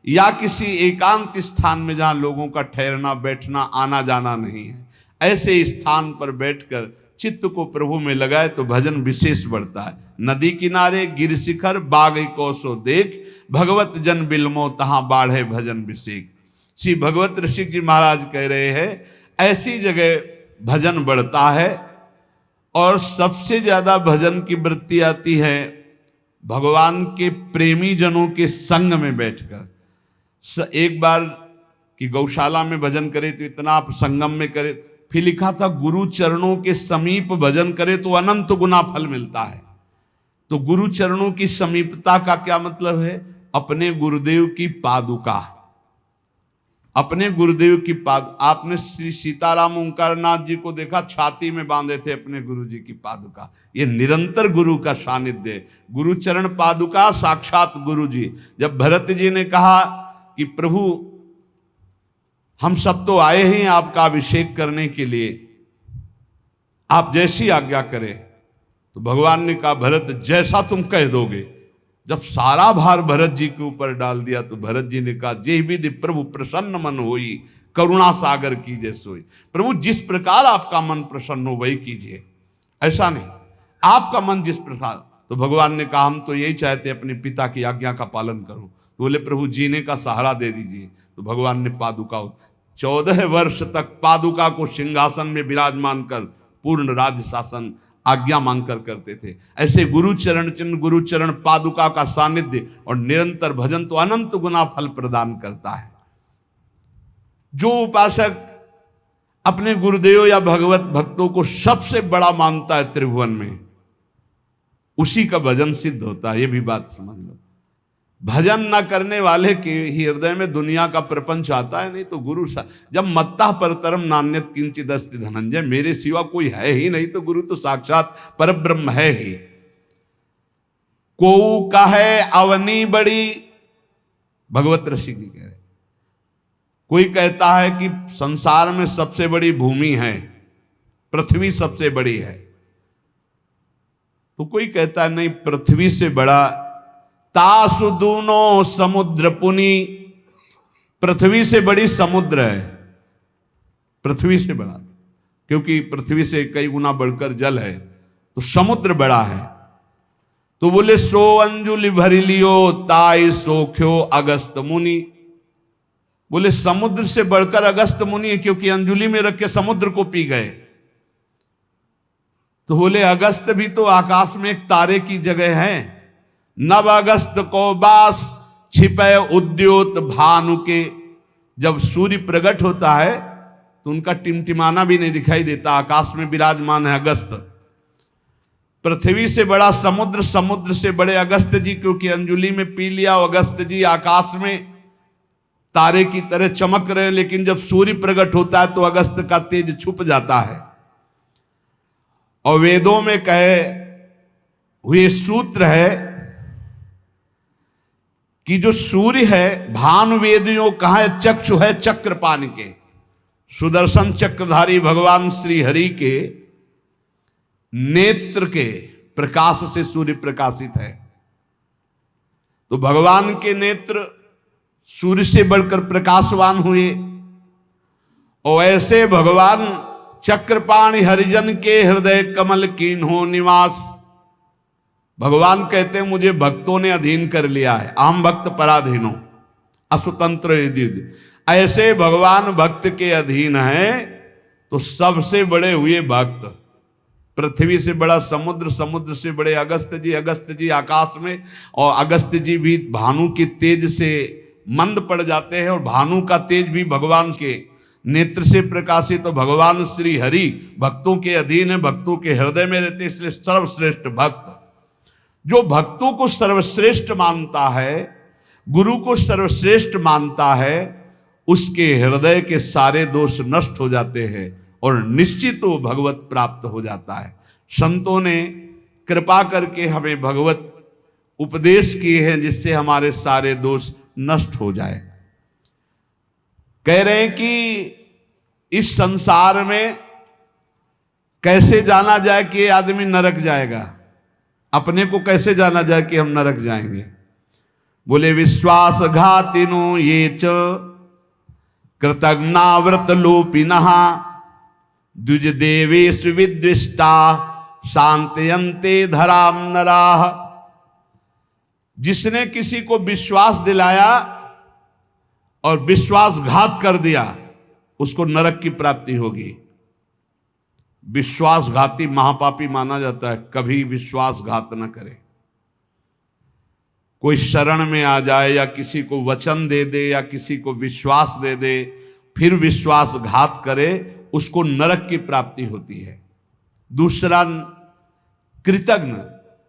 या किसी एकांत स्थान में जहां लोगों का ठहरना बैठना आना जाना नहीं है, ऐसे स्थान पर बैठकर चित्त को प्रभु में लगाए तो भजन विशेष बढ़ता है। नदी किनारे गिर शिखर बाग कोसो देख, भगवत जन बिलमो तहां बाढ़े भजन विशेष। श्री भगवत ऋषिक जी महाराज कह रहे हैं ऐसी जगह भजन बढ़ता है। और सबसे ज्यादा भजन की वृत्ति आती है भगवान के प्रेमी जनों के संग में बैठकर। एक बार कि गौशाला में भजन करे तो इतना आप संगम में करे, फिर लिखा था गुरु चरणों के समीप भजन करे तो अनंत गुना फल मिलता है। तो गुरु चरणों की समीपता का क्या मतलब है? अपने गुरुदेव की पादुका, अपने गुरुदेव की आपने श्री सीताराम ओंकारनाथ जी को देखा, छाती में बांधे थे अपने गुरु जी की पादुका। ये निरंतर गुरु का सानिध्य है। गुरु चरण पादुका साक्षात गुरु जी। जब भरत जी ने कहा कि प्रभु हम सब तो आए हैं आपका अभिषेक करने के लिए, आप जैसी आज्ञा करें, तो भगवान ने कहा भरत जैसा तुम कह दोगे। जब सारा भार भरत जी के ऊपर डाल दिया तो भरत जी ने कहा जे विधि प्रभु प्रसन्न मन होई, करुणा सागर कीजिए सोई। प्रभु जिस प्रकार आपका मन प्रसन्न हो वही कीजिए, ऐसा नहीं आपका मन जिस प्रकार। तो भगवान ने कहा हम तो यही चाहते अपने पिता की आज्ञा का पालन करूं। तो बोले प्रभु जीने का सहारा दे दीजिए। तो भगवान ने पादुका 14 वर्ष तक पादुका को सिंहासन में विराजमान कर पूर्ण राज्य शासन आज्ञा मांगकर करते थे। ऐसे गुरु चरण चिन्ह, गुरु चरण पादुका का सानिध्य और निरंतर भजन तो अनंत गुना फल प्रदान करता है। जो उपासक अपने गुरुदेव या भगवत भक्तों को सबसे बड़ा मानता है त्रिभुवन में, उसी का भजन सिद्ध होता है। ये भी बात समझ लो। भजन न करने वाले के ही हृदय में दुनिया का प्रपंच आता है। नहीं तो गुरु जब मत्ता परतरम नान्यत किंचित अस्ति धनंजय, मेरे सिवा कोई है ही नहीं, तो गुरु तो साक्षात परब्रह्म है ही। को कहे अवनी बड़ी, भगवत ऋषि जी कह रहे, कोई कहता है कि संसार में सबसे बड़ी भूमि है, पृथ्वी सबसे बड़ी है, तो कोई कहता है नहीं पृथ्वी से बड़ा तासु दूनो समुद्र पुनी, पृथ्वी से बड़ी समुद्र है, पृथ्वी से बड़ा, क्योंकि पृथ्वी से कई गुना बढ़कर जल है, तो समुद्र बड़ा है। तो बोले सो अंजुलि भरी लियो ताई सोख्यो अगस्त मुनि, बोले समुद्र से बढ़कर अगस्त मुनि है, क्योंकि अंजुलि में रख के समुद्र को पी गए। तो बोले अगस्त भी तो आकाश में एक तारे की जगह है। नव अगस्त को बास छिपे उद्योत भानु के, जब सूर्य प्रकट होता है तो उनका टिमटिमाना भी नहीं दिखाई देता, आकाश में विराजमान है अगस्त। पृथ्वी से बड़ा समुद्र, समुद्र से बड़े अगस्त जी, क्योंकि अंजुलि में पी लिया। अगस्त जी आकाश में तारे की तरह चमक रहे हैं, लेकिन जब सूर्य प्रकट होता है तो अगस्त का तेज छुप जाता है। और वेदों में कहे हुए सूत्र है कि जो सूर्य है भानु वेदियों कहा है चक्षु है चक्रपाण के, सुदर्शन चक्रधारी भगवान श्री हरि के नेत्र के प्रकाश से सूर्य प्रकाशित है। तो भगवान के नेत्र सूर्य से बढ़कर प्रकाशवान हुए। और ऐसे भगवान चक्रपाणि हरिजन के हृदय कमल कीन्हो निवास। भगवान कहते हैं मुझे भक्तों ने अधीन कर लिया है, आम भक्त पराधीनो असुतंत्र यदि। ऐसे भगवान भक्त के अधीन है तो सबसे बड़े हुए भक्त। पृथ्वी से बड़ा समुद्र, समुद्र से बड़े अगस्त जी, अगस्त जी आकाश में, और अगस्त जी भी भानु के तेज से मंद पड़ जाते हैं, और भानु का तेज भी भगवान के नेत्र से प्रकाशित। तो भगवान श्री हरि भक्तों के अधीन है, भक्तों के हृदय में रहते, इसलिए सर्वश्रेष्ठ भक्त। जो भक्तों को सर्वश्रेष्ठ मानता है, गुरु को सर्वश्रेष्ठ मानता है, उसके हृदय के सारे दोष नष्ट हो जाते हैं और निश्चित वो भगवत प्राप्त हो जाता है। संतों ने कृपा करके हमें भगवत उपदेश किए हैं जिससे हमारे सारे दोष नष्ट हो जाए। कह रहे हैं कि इस संसार में कैसे जाना जाए कि ये आदमी नरक जाएगा, अपने को कैसे जाना जाए कि हम नरक जाएंगे। बोले विश्वासघातिनो ये च कृतघ्नाव्रत लोपिनः द्विज देवेषु विद्विष्टा शांतयन्ते धराम नराः। जिसने किसी को विश्वास दिलाया और विश्वासघात कर दिया उसको नरक की प्राप्ति होगी। विश्वासघाती महापापी माना जाता है, कभी विश्वासघात न करे। कोई शरण में आ जाए या किसी को वचन दे दे या किसी को विश्वास दे दे फिर विश्वासघात करे, उसको नरक की प्राप्ति होती है। दूसरा, कृतघ्न,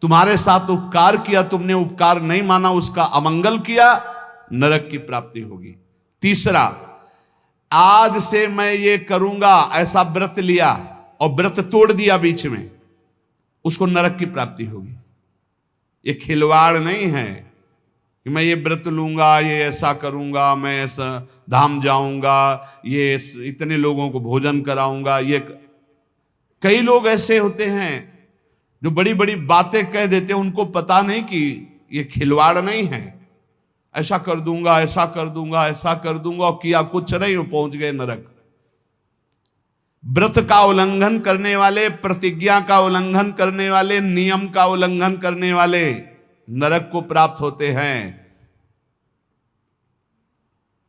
तुम्हारे साथ उपकार किया, तुमने उपकार नहीं माना, उसका अमंगल किया, नरक की प्राप्ति होगी। तीसरा, आज से मैं ये करूंगा ऐसा व्रत लिया और व्रत तोड़ दिया बीच में, उसको नरक की प्राप्ति होगी। ये खिलवाड़ नहीं है कि मैं ये व्रत लूंगा, ये ऐसा करूंगा, मैं ऐसा धाम जाऊंगा, ये इतने लोगों को भोजन कराऊंगा। ये कई लोग ऐसे होते हैं जो बड़ी बड़ी बातें कह देते हैं, उनको पता नहीं कि ये खिलवाड़ नहीं है। ऐसा कर दूंगा, ऐसा कर दूंगा, ऐसा कर दूंगा, और किया कुछ नहीं, वो पहुंच गए नरक। व्रत का उल्लंघन करने वाले, प्रतिज्ञा का उल्लंघन करने वाले, नियम का उल्लंघन करने वाले नरक को प्राप्त होते हैं।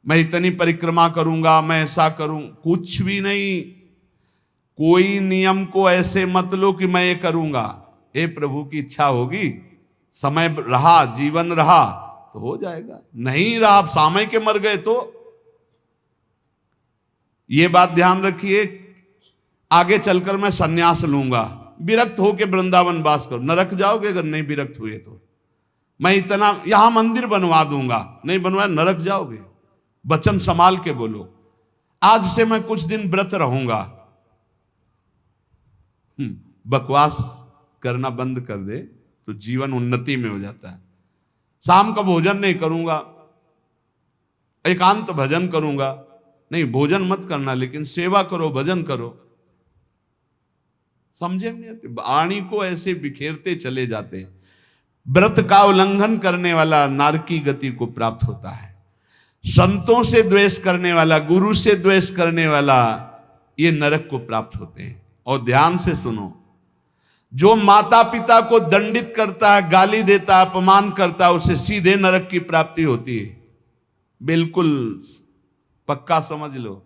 मैं इतनी परिक्रमा करूंगा, मैं ऐसा करूं, कुछ भी नहीं। कोई नियम को ऐसे मत लो कि मैं ये करूंगा। ए प्रभु की इच्छा होगी, समय रहा, जीवन रहा तो हो जाएगा, नहीं रहा, आप सामय के मर गए तो। ये बात ध्यान रखिए, आगे चलकर मैं सन्यास लूंगा, विरक्त होके वृंदावन वास करो, नरक जाओगे अगर नहीं विरक्त हुए तो। मैं इतना यहां मंदिर बनवा दूंगा, नहीं बनवाया नरक जाओगे। वचन संभाल के बोलो, आज से मैं कुछ दिन व्रत रहूंगा। बकवास करना बंद कर दे तो जीवन उन्नति में हो जाता है। शाम का भोजन नहीं करूंगा, एकांत भजन करूंगा, नहीं भोजन मत करना, लेकिन सेवा करो, भजन करो। समझे नहीं आते, वाणी को ऐसे बिखेरते चले जाते हैं। व्रत का उल्लंघन करने वाला नारकी गति को प्राप्त होता है। संतों से द्वेष करने वाला, गुरु से द्वेष करने वाला, ये नरक को प्राप्त होते हैं। और ध्यान से सुनो, जो माता पिता को दंडित करता है, गाली देता है, अपमान करता है, उसे सीधे नरक की प्राप्ति होती है। बिल्कुल पक्का समझ लो।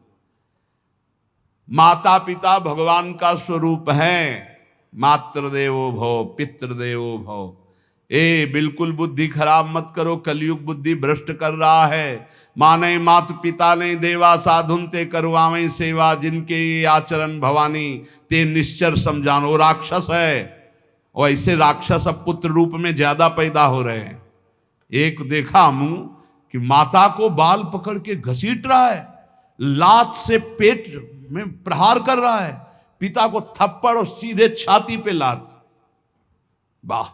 माता पिता भगवान का स्वरूप है। मातृदेवो भव पितृदेवो भव। बिल्कुल बुद्धि खराब मत करो, कलयुग बुद्धि भ्रष्ट कर रहा है। माने मात पिता ने देवा साधुन ते करवावें सेवा, जिनके ये आचरण भवानी ते निश्चर समझानो। राक्षस है, और ऐसे राक्षस अब पुत्र रूप में ज्यादा पैदा हो रहे हैं। एक देखा मुंह कि माता को बाल पकड़ के घसीट रहा है, लात से पेट में प्रहार कर रहा है, पिता को थप्पड़ और सीधे छाती पे लात। वाह,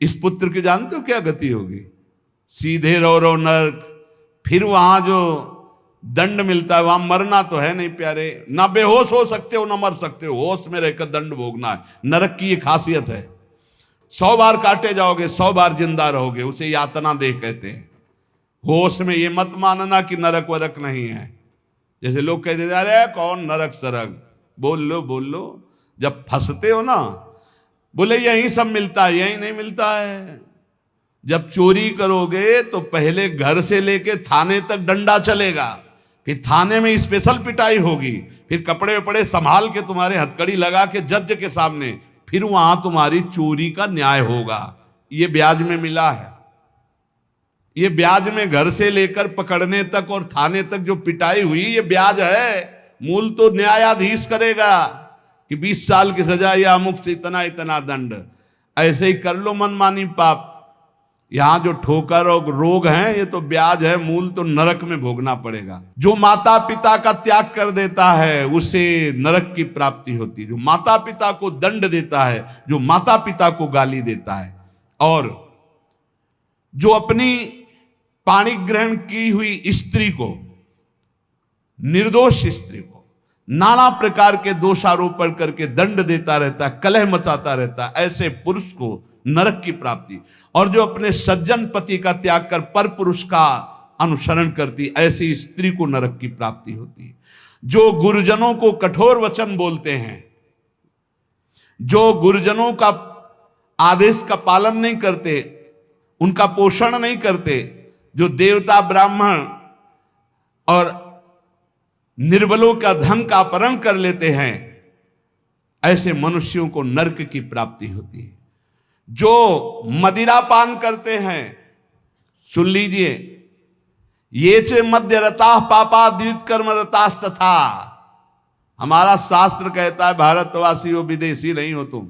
इस पुत्र के जानते हो क्या गति होगी? सीधे रो नरक। फिर वहां जो दंड मिलता है, वहां मरना तो है नहीं प्यारे, ना बेहोश हो सकते हो ना मर सकते हो, होश में रहकर दंड भोगना है। नरक की ये खासियत है। 100 बार काटे जाओगे, 100 बार जिंदा रहोगे, उसे यातना देह कहते हैं। होश में ये मत मानना कि नरक वरक नहीं है। जैसे लोग कहते जा रहे कौन नरक सरक, बोल लो। जब फंसते हो ना, बोले यही सब मिलता है, यही नहीं मिलता है। जब चोरी करोगे तो पहले घर से लेके थाने तक डंडा चलेगा, फिर थाने में स्पेशल पिटाई होगी, फिर कपड़े वपड़े संभाल के तुम्हारे हथकड़ी लगा के जज के सामने, फिर वहां तुम्हारी चोरी का न्याय होगा। ये ब्याज में मिला है। ये ब्याज में घर से लेकर पकड़ने तक और थाने तक जो पिटाई हुई, ये ब्याज है। मूल तो न्यायाधीश करेगा कि 20 साल की सजा या अमुक से इतना इतना दंड। ऐसे ही कर लो मनमानी पाप। यहां जो ठोकर और रोग हैं, ये तो ब्याज है, मूल तो नरक में भोगना पड़ेगा। जो माता पिता का त्याग कर देता है उसे नरक की प्राप्ति होती है। जो माता पिता को दंड देता है, जो माता पिता को गाली देता है, और जो अपनी पाणी ग्रहण की हुई स्त्री को निर्दोष स्त्री को नाना प्रकार के दोषारोपण करके दंड देता रहता है, कलह मचाता रहता है, ऐसे पुरुष को नरक की प्राप्ति। और जो अपने सज्जन पति का त्याग कर पर पुरुष का अनुसरण करती, ऐसी स्त्री को नरक की प्राप्ति होती है। जो गुरुजनों को कठोर वचन बोलते हैं, जो गुरुजनों का आदेश का पालन नहीं करते, उनका पोषण नहीं करते, जो देवता ब्राह्मण और निर्बलों का धन का अपहरण कर लेते हैं, ऐसे मनुष्यों को नरक की प्राप्ति होती है। जो मदिरा पान करते हैं, सुन लीजिए, ये च मद्य रता पापा द्वित कर्म रतास्तथा। हमारा शास्त्र कहता है भारतवासी हो, विदेशी नहीं हो तुम,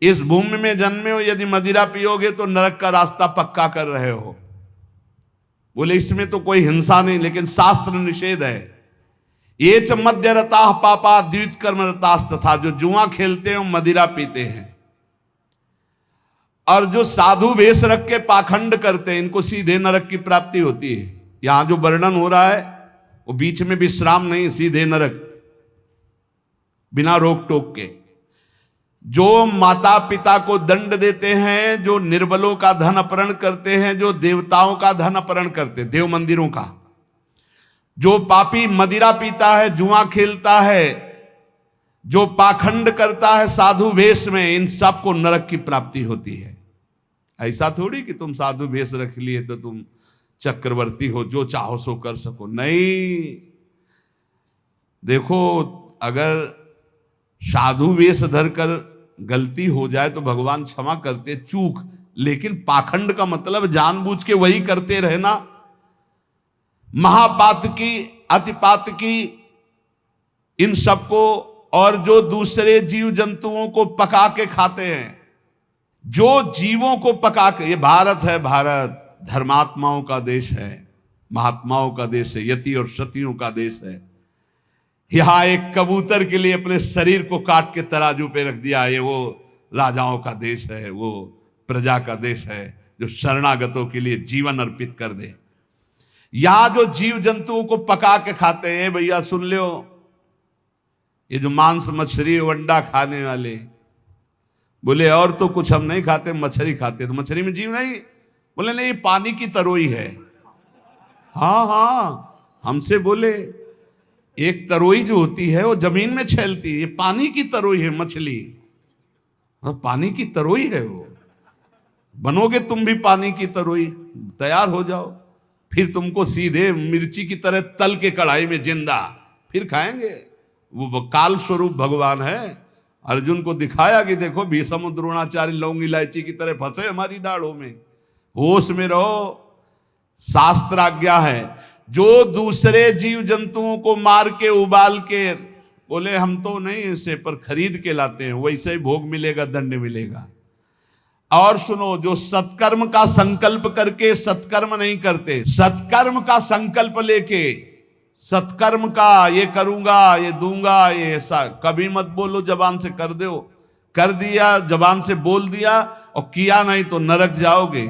इस भूमि में जन्मे हो, यदि मदिरा पियोगे तो नरक का रास्ता पक्का कर रहे हो। बोले इसमें तो कोई हिंसा नहीं, लेकिन शास्त्र निषेध है। ये च मद्य रता पापा द्वित कर्म रतास्तथा। जो जुआ खेलते हैं, मदिरा पीते हैं, और जो साधु वेश रख के पाखंड करते हैं, इनको सीधे नरक की प्राप्ति होती है। यहां जो वर्णन हो रहा है वो बीच में विश्राम नहीं, सीधे नरक, बिना रोक टोक के। जो माता पिता को दंड देते हैं, जो निर्बलों का धन अपहरण करते हैं, जो देवताओं का धन अपहरण करते, देव मंदिरों का, जो पापी मदिरा पीता है, जुआ खेलता है, जो पाखंड करता है साधु वेश में, इन सब को नरक की प्राप्ति होती है। ऐसा थोड़ी कि तुम साधु वेश रख लिए तो तुम चक्रवर्ती हो, जो चाहो सो कर सको, नहीं। देखो, अगर साधु वेश धरकर गलती हो जाए तो भगवान क्षमा करते, चूक, लेकिन पाखंड का मतलब जानबूझ के वही करते रहना, महापातकी अतिपातकी, इन सबको, और जो दूसरे जीव जंतुओं को पका के खाते हैं, जो जीवों को पका के, ये भारत है, भारत धर्मात्माओं का देश है, महात्माओं का देश है, यति और सतियों का देश है। यहां एक कबूतर के लिए अपने शरीर को काट के तराजू पे रख दिया, ये वो राजाओं का देश है, वो प्रजा का देश है जो शरणागतों के लिए जीवन अर्पित कर दे। यहां जो जीव जंतुओं को पका के खाते हैं, भैया सुन लो, ये जो मांस मछली अंडा खाने वाले, बोले और तो कुछ हम नहीं खाते, मछली खाते। तो मछली में जीव नहीं? बोले नहीं, पानी की तरोई है। हाँ, हमसे बोले एक तरोई जो होती है वो जमीन में छेलती है, ये पानी की तरोई है मछली, और पानी की तरोई है वो। बनोगे तुम भी पानी की तरोई, तैयार हो जाओ, फिर तुमको सीधे मिर्ची की तरह तल के कढ़ाई में जिंदा फिर खाएंगे। वो काल स्वरूप भगवान है। अर्जुन को दिखाया कि देखो भीष्म द्रोणाचार्य लौंग इलायची की तरह फंसे हमारी दाढ़ों में, होश में रहो, शास्त्र आज्ञा है। जो दूसरे जीव जंतुओं को मार के उबाल के, बोले हम तो नहीं इसे पर खरीद के लाते हैं, वैसे ही भोग मिलेगा, दंड मिलेगा। और सुनो, जो सत्कर्म का संकल्प करके सत्कर्म नहीं करते, सत्कर्म का संकल्प लेके, सत्कर्म का ये करूंगा, ये दूंगा, ये ऐसा कभी मत बोलो, जबान से कर दो, कर दिया, जबान से बोल दिया और किया नहीं तो नरक जाओगे।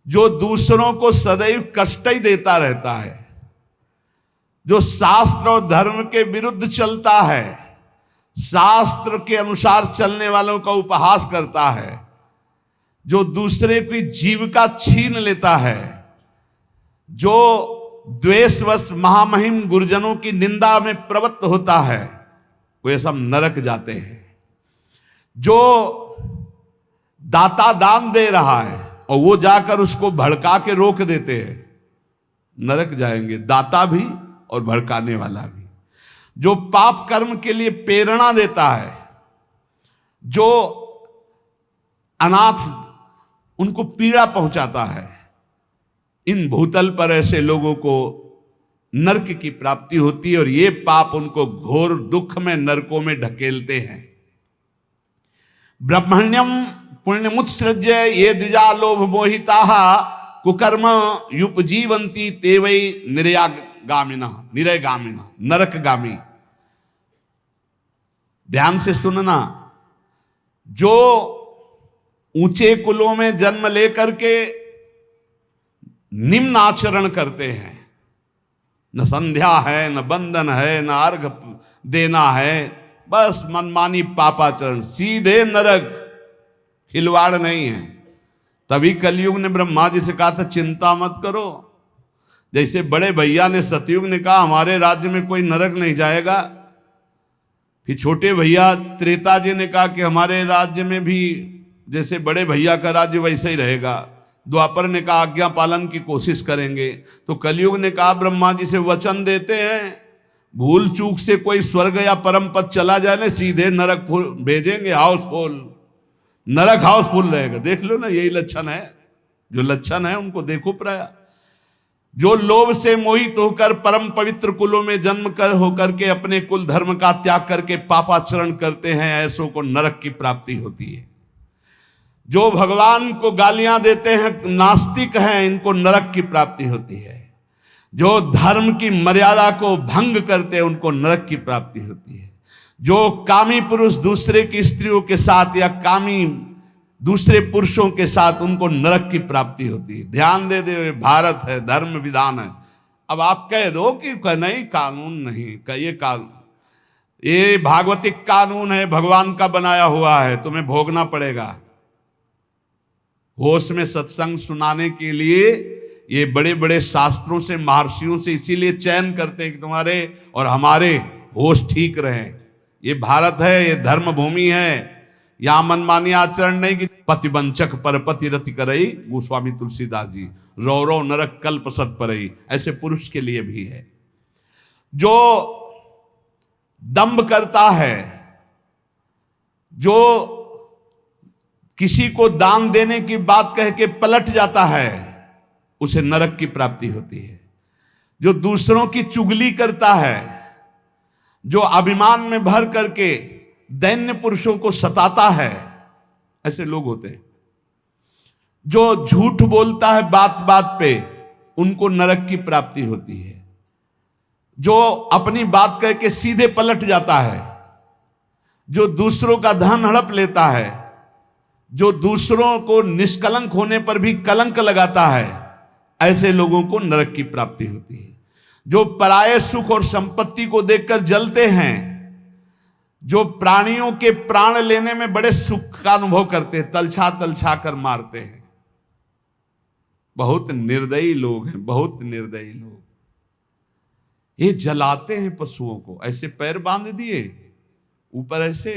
जो दूसरों को सदैव कष्ट ही देता रहता है, जो शास्त्र और धर्म के विरुद्ध चलता है, शास्त्र के अनुसार चलने वालों का उपहास करता है, जो दूसरे की जीविका छीन लेता है, जो द्वेषवश महामहिम गुरुजनों की निंदा में प्रवृत्त होता है, वे सब नरक जाते हैं। जो दाता दान दे रहा है और वो जाकर उसको भड़का के रोक देते हैं, नरक जाएंगे, दाता भी और भड़काने वाला भी। जो पाप कर्म के लिए प्रेरणा देता है, जो अनाथ उनको पीड़ा पहुंचाता है, इन भूतल पर ऐसे लोगों को नरक की प्राप्ति होती है और ये पाप उनको घोर दुख में नरकों में ढकेलते हैं। ब्रह्मण्यम पुण्यमुत्सृज्य ये द्विजा लोभ मोहिता कुकर्म युपजीवंती ते वै निर्यागामिना निरयगामिना नरकगामी। ध्यान से सुनना, जो ऊंचे कुलों में जन्म लेकर के निम्न आचरण करते हैं, न संध्या है, न बंधन है, न अर्घ देना है, बस मनमानी पापाचरण, सीधे नरक, खिलवाड़ नहीं है। तभी कलयुग ने ब्रह्मा जी से कहा था चिंता मत करो। जैसे बड़े भैया ने सतयुग ने कहा हमारे राज्य में कोई नरक नहीं जाएगा, फिर छोटे भैया त्रेता जी ने कहा कि हमारे राज्य में भी जैसे बड़े भैया का राज्य वैसे ही रहेगा। द्वापर ने कहा आज्ञा पालन की कोशिश करेंगे। तो कलयुग ने कहा ब्रह्मा जी से वचन देते हैं, भूल चूक से कोई स्वर्ग या परम पद चला जाए ना, सीधे नरक भेजेंगे, हाउसफुल, नरक हाउसफुल रहेगा। देख लो ना, यही लक्षण है, जो लक्षण है उनको देखो प्राय। जो लोभ से मोहित होकर परम पवित्र कुलों में जन्म कर होकर के अपने कुल धर्म का त्याग करके पापाचरण करते हैं, ऐसों को नरक की प्राप्ति होती है। जो भगवान को गालियां देते हैं, नास्तिक हैं, इनको नरक की प्राप्ति होती है। जो धर्म की मर्यादा को भंग करते हैं, उनको नरक की प्राप्ति होती है। जो कामी पुरुष दूसरे की स्त्रियों के साथ या कामी दूसरे पुरुषों के साथ, उनको नरक की प्राप्ति होती है। ध्यान दे दे, भारत है, धर्म विधान है। अब आप कह दो कि नहीं कानून नहीं, ये कानून, ये भागवतिक कानून है, भगवान का बनाया हुआ है, तुम्हें भोगना पड़ेगा। होश में सत्संग सुनाने के लिए ये बड़े बड़े शास्त्रों से, महर्षियों से इसीलिए चयन करते हैं कि तुम्हारे और हमारे होश ठीक रहे। ये भारत है, ये धर्म भूमि है, यहां मनमानी आचरण नहीं कि पतिवंचक पर पति रति करई, गोस्वामी तुलसीदास जी, रौ रौ नरक कल्प सत परई, ऐसे पुरुष के लिए भी है। जो दंभ करता है, जो किसी को दान देने की बात कह के पलट जाता है, उसे नरक की प्राप्ति होती है। जो दूसरों की चुगली करता है, जो अभिमान में भर करके दैन्य पुरुषों को सताता है, ऐसे लोग होते हैं। जो झूठ बोलता है बात बात पे, उनको नरक की प्राप्ति होती है। जो अपनी बात कह के सीधे पलट जाता है, जो दूसरों का धन हड़प लेता है, जो दूसरों को निष्कलंक होने पर भी कलंक लगाता है, ऐसे लोगों को नरक की प्राप्ति होती है। जो पराये सुख और संपत्ति को देखकर जलते हैं, जो प्राणियों के प्राण लेने में बड़े सुख का अनुभव करते हैं, तलछा तलछा कर मारते हैं, बहुत निर्दयी लोग हैं, बहुत निर्दयी लोग। ये जलाते हैं पशुओं को, ऐसे पैर बांध दिए, ऊपर ऐसे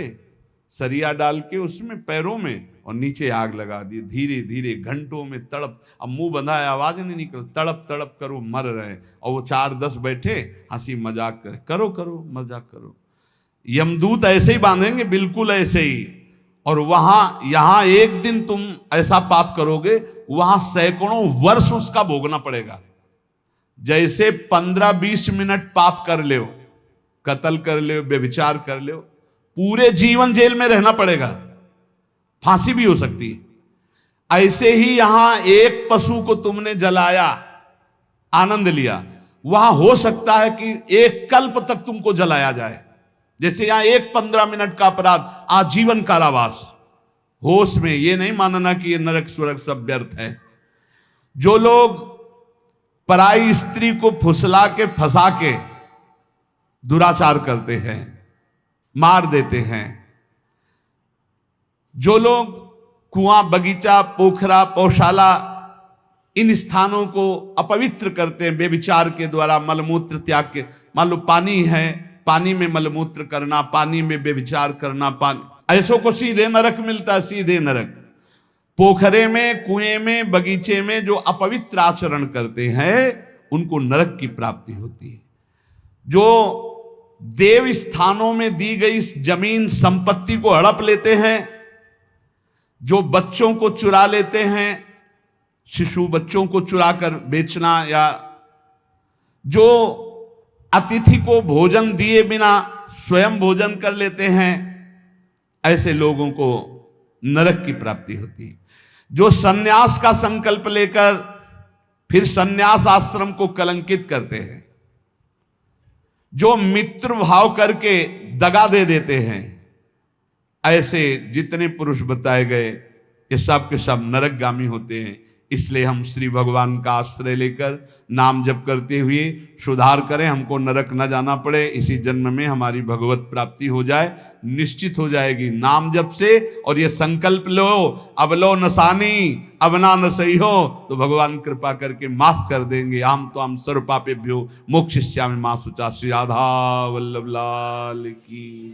सरिया डाल के उसमें पैरों में, और नीचे आग लगा दी, धीरे धीरे घंटों में तड़प, अब मुंह बंधा है, आवाज नहीं निकल, तड़प तड़प कर वो मर रहे, और वो 4-10 बैठे हंसी मजाक करे, करो करो मजाक करो। यमदूत ऐसे ही बांधेंगे, बिल्कुल ऐसे ही। और वहां यहां एक दिन तुम ऐसा पाप करोगे, वहां सैकड़ों वर्ष उसका भोगना पड़ेगा। जैसे 15-20 मिनट पाप कर ले, कत्ल कर ले, व्यभिचार कर ले, पूरे जीवन जेल में रहना पड़ेगा, फांसी भी हो सकती है। ऐसे ही यहां एक पशु को तुमने जलाया, आनंद लिया, वहां हो सकता है कि एक कल्प तक तुमको जलाया जाए। जैसे यहां एक 15 मिनट का अपराध, आजीवन कारावास। होश में ये नहीं मानना कि ये नरक स्वर्ग सब व्यर्थ है। जो लोग पराई स्त्री को फुसला के फंसा के दुराचार करते हैं, मार देते हैं, जो लोग कुआं, बगीचा, पोखरा, पौशाला, इन स्थानों को अपवित्र करते हैं व्यभिचार के द्वारा, मलमूत्र त्याग के, मान लो पानी है, पानी में मलमूत्र करना, पानी में व्यभिचार करना, पानी, ऐसों को सीधे नरक मिलता है, सीधे नरक। पोखरे में, कुएं में, बगीचे में जो अपवित्र आचरण करते हैं, उनको नरक की प्राप्ति होती है। जो देव स्थानों में दी गई जमीन संपत्ति को हड़प लेते हैं, जो बच्चों को चुरा लेते हैं, शिशु बच्चों को चुरा कर बेचना, या जो अतिथि को भोजन दिए बिना स्वयं भोजन कर लेते हैं, ऐसे लोगों को नरक की प्राप्ति होती है। जो सन्यास का संकल्प लेकर फिर सन्यास आश्रम को कलंकित करते हैं, जो मित्र भाव करके दगा दे देते हैं, ऐसे जितने पुरुष बताए गए, ये सब के सब नरकगामी होते हैं। इसलिए हम श्री भगवान का आश्रय लेकर नाम जप करते हुए सुधार करें, हमको नरक न जाना पड़े, इसी जन्म में हमारी भगवत प्राप्ति हो जाए, निश्चित हो जाएगी नाम जप से। और ये संकल्प लो, अब लो नसानी अब ना न सही हो, तो भगवान कृपा करके माफ कर देंगे। आम तो हम सर्व पापेभ्यो मोक्षयिष्यामि मा शुचा। श्री राधा वल्लभ लाल की।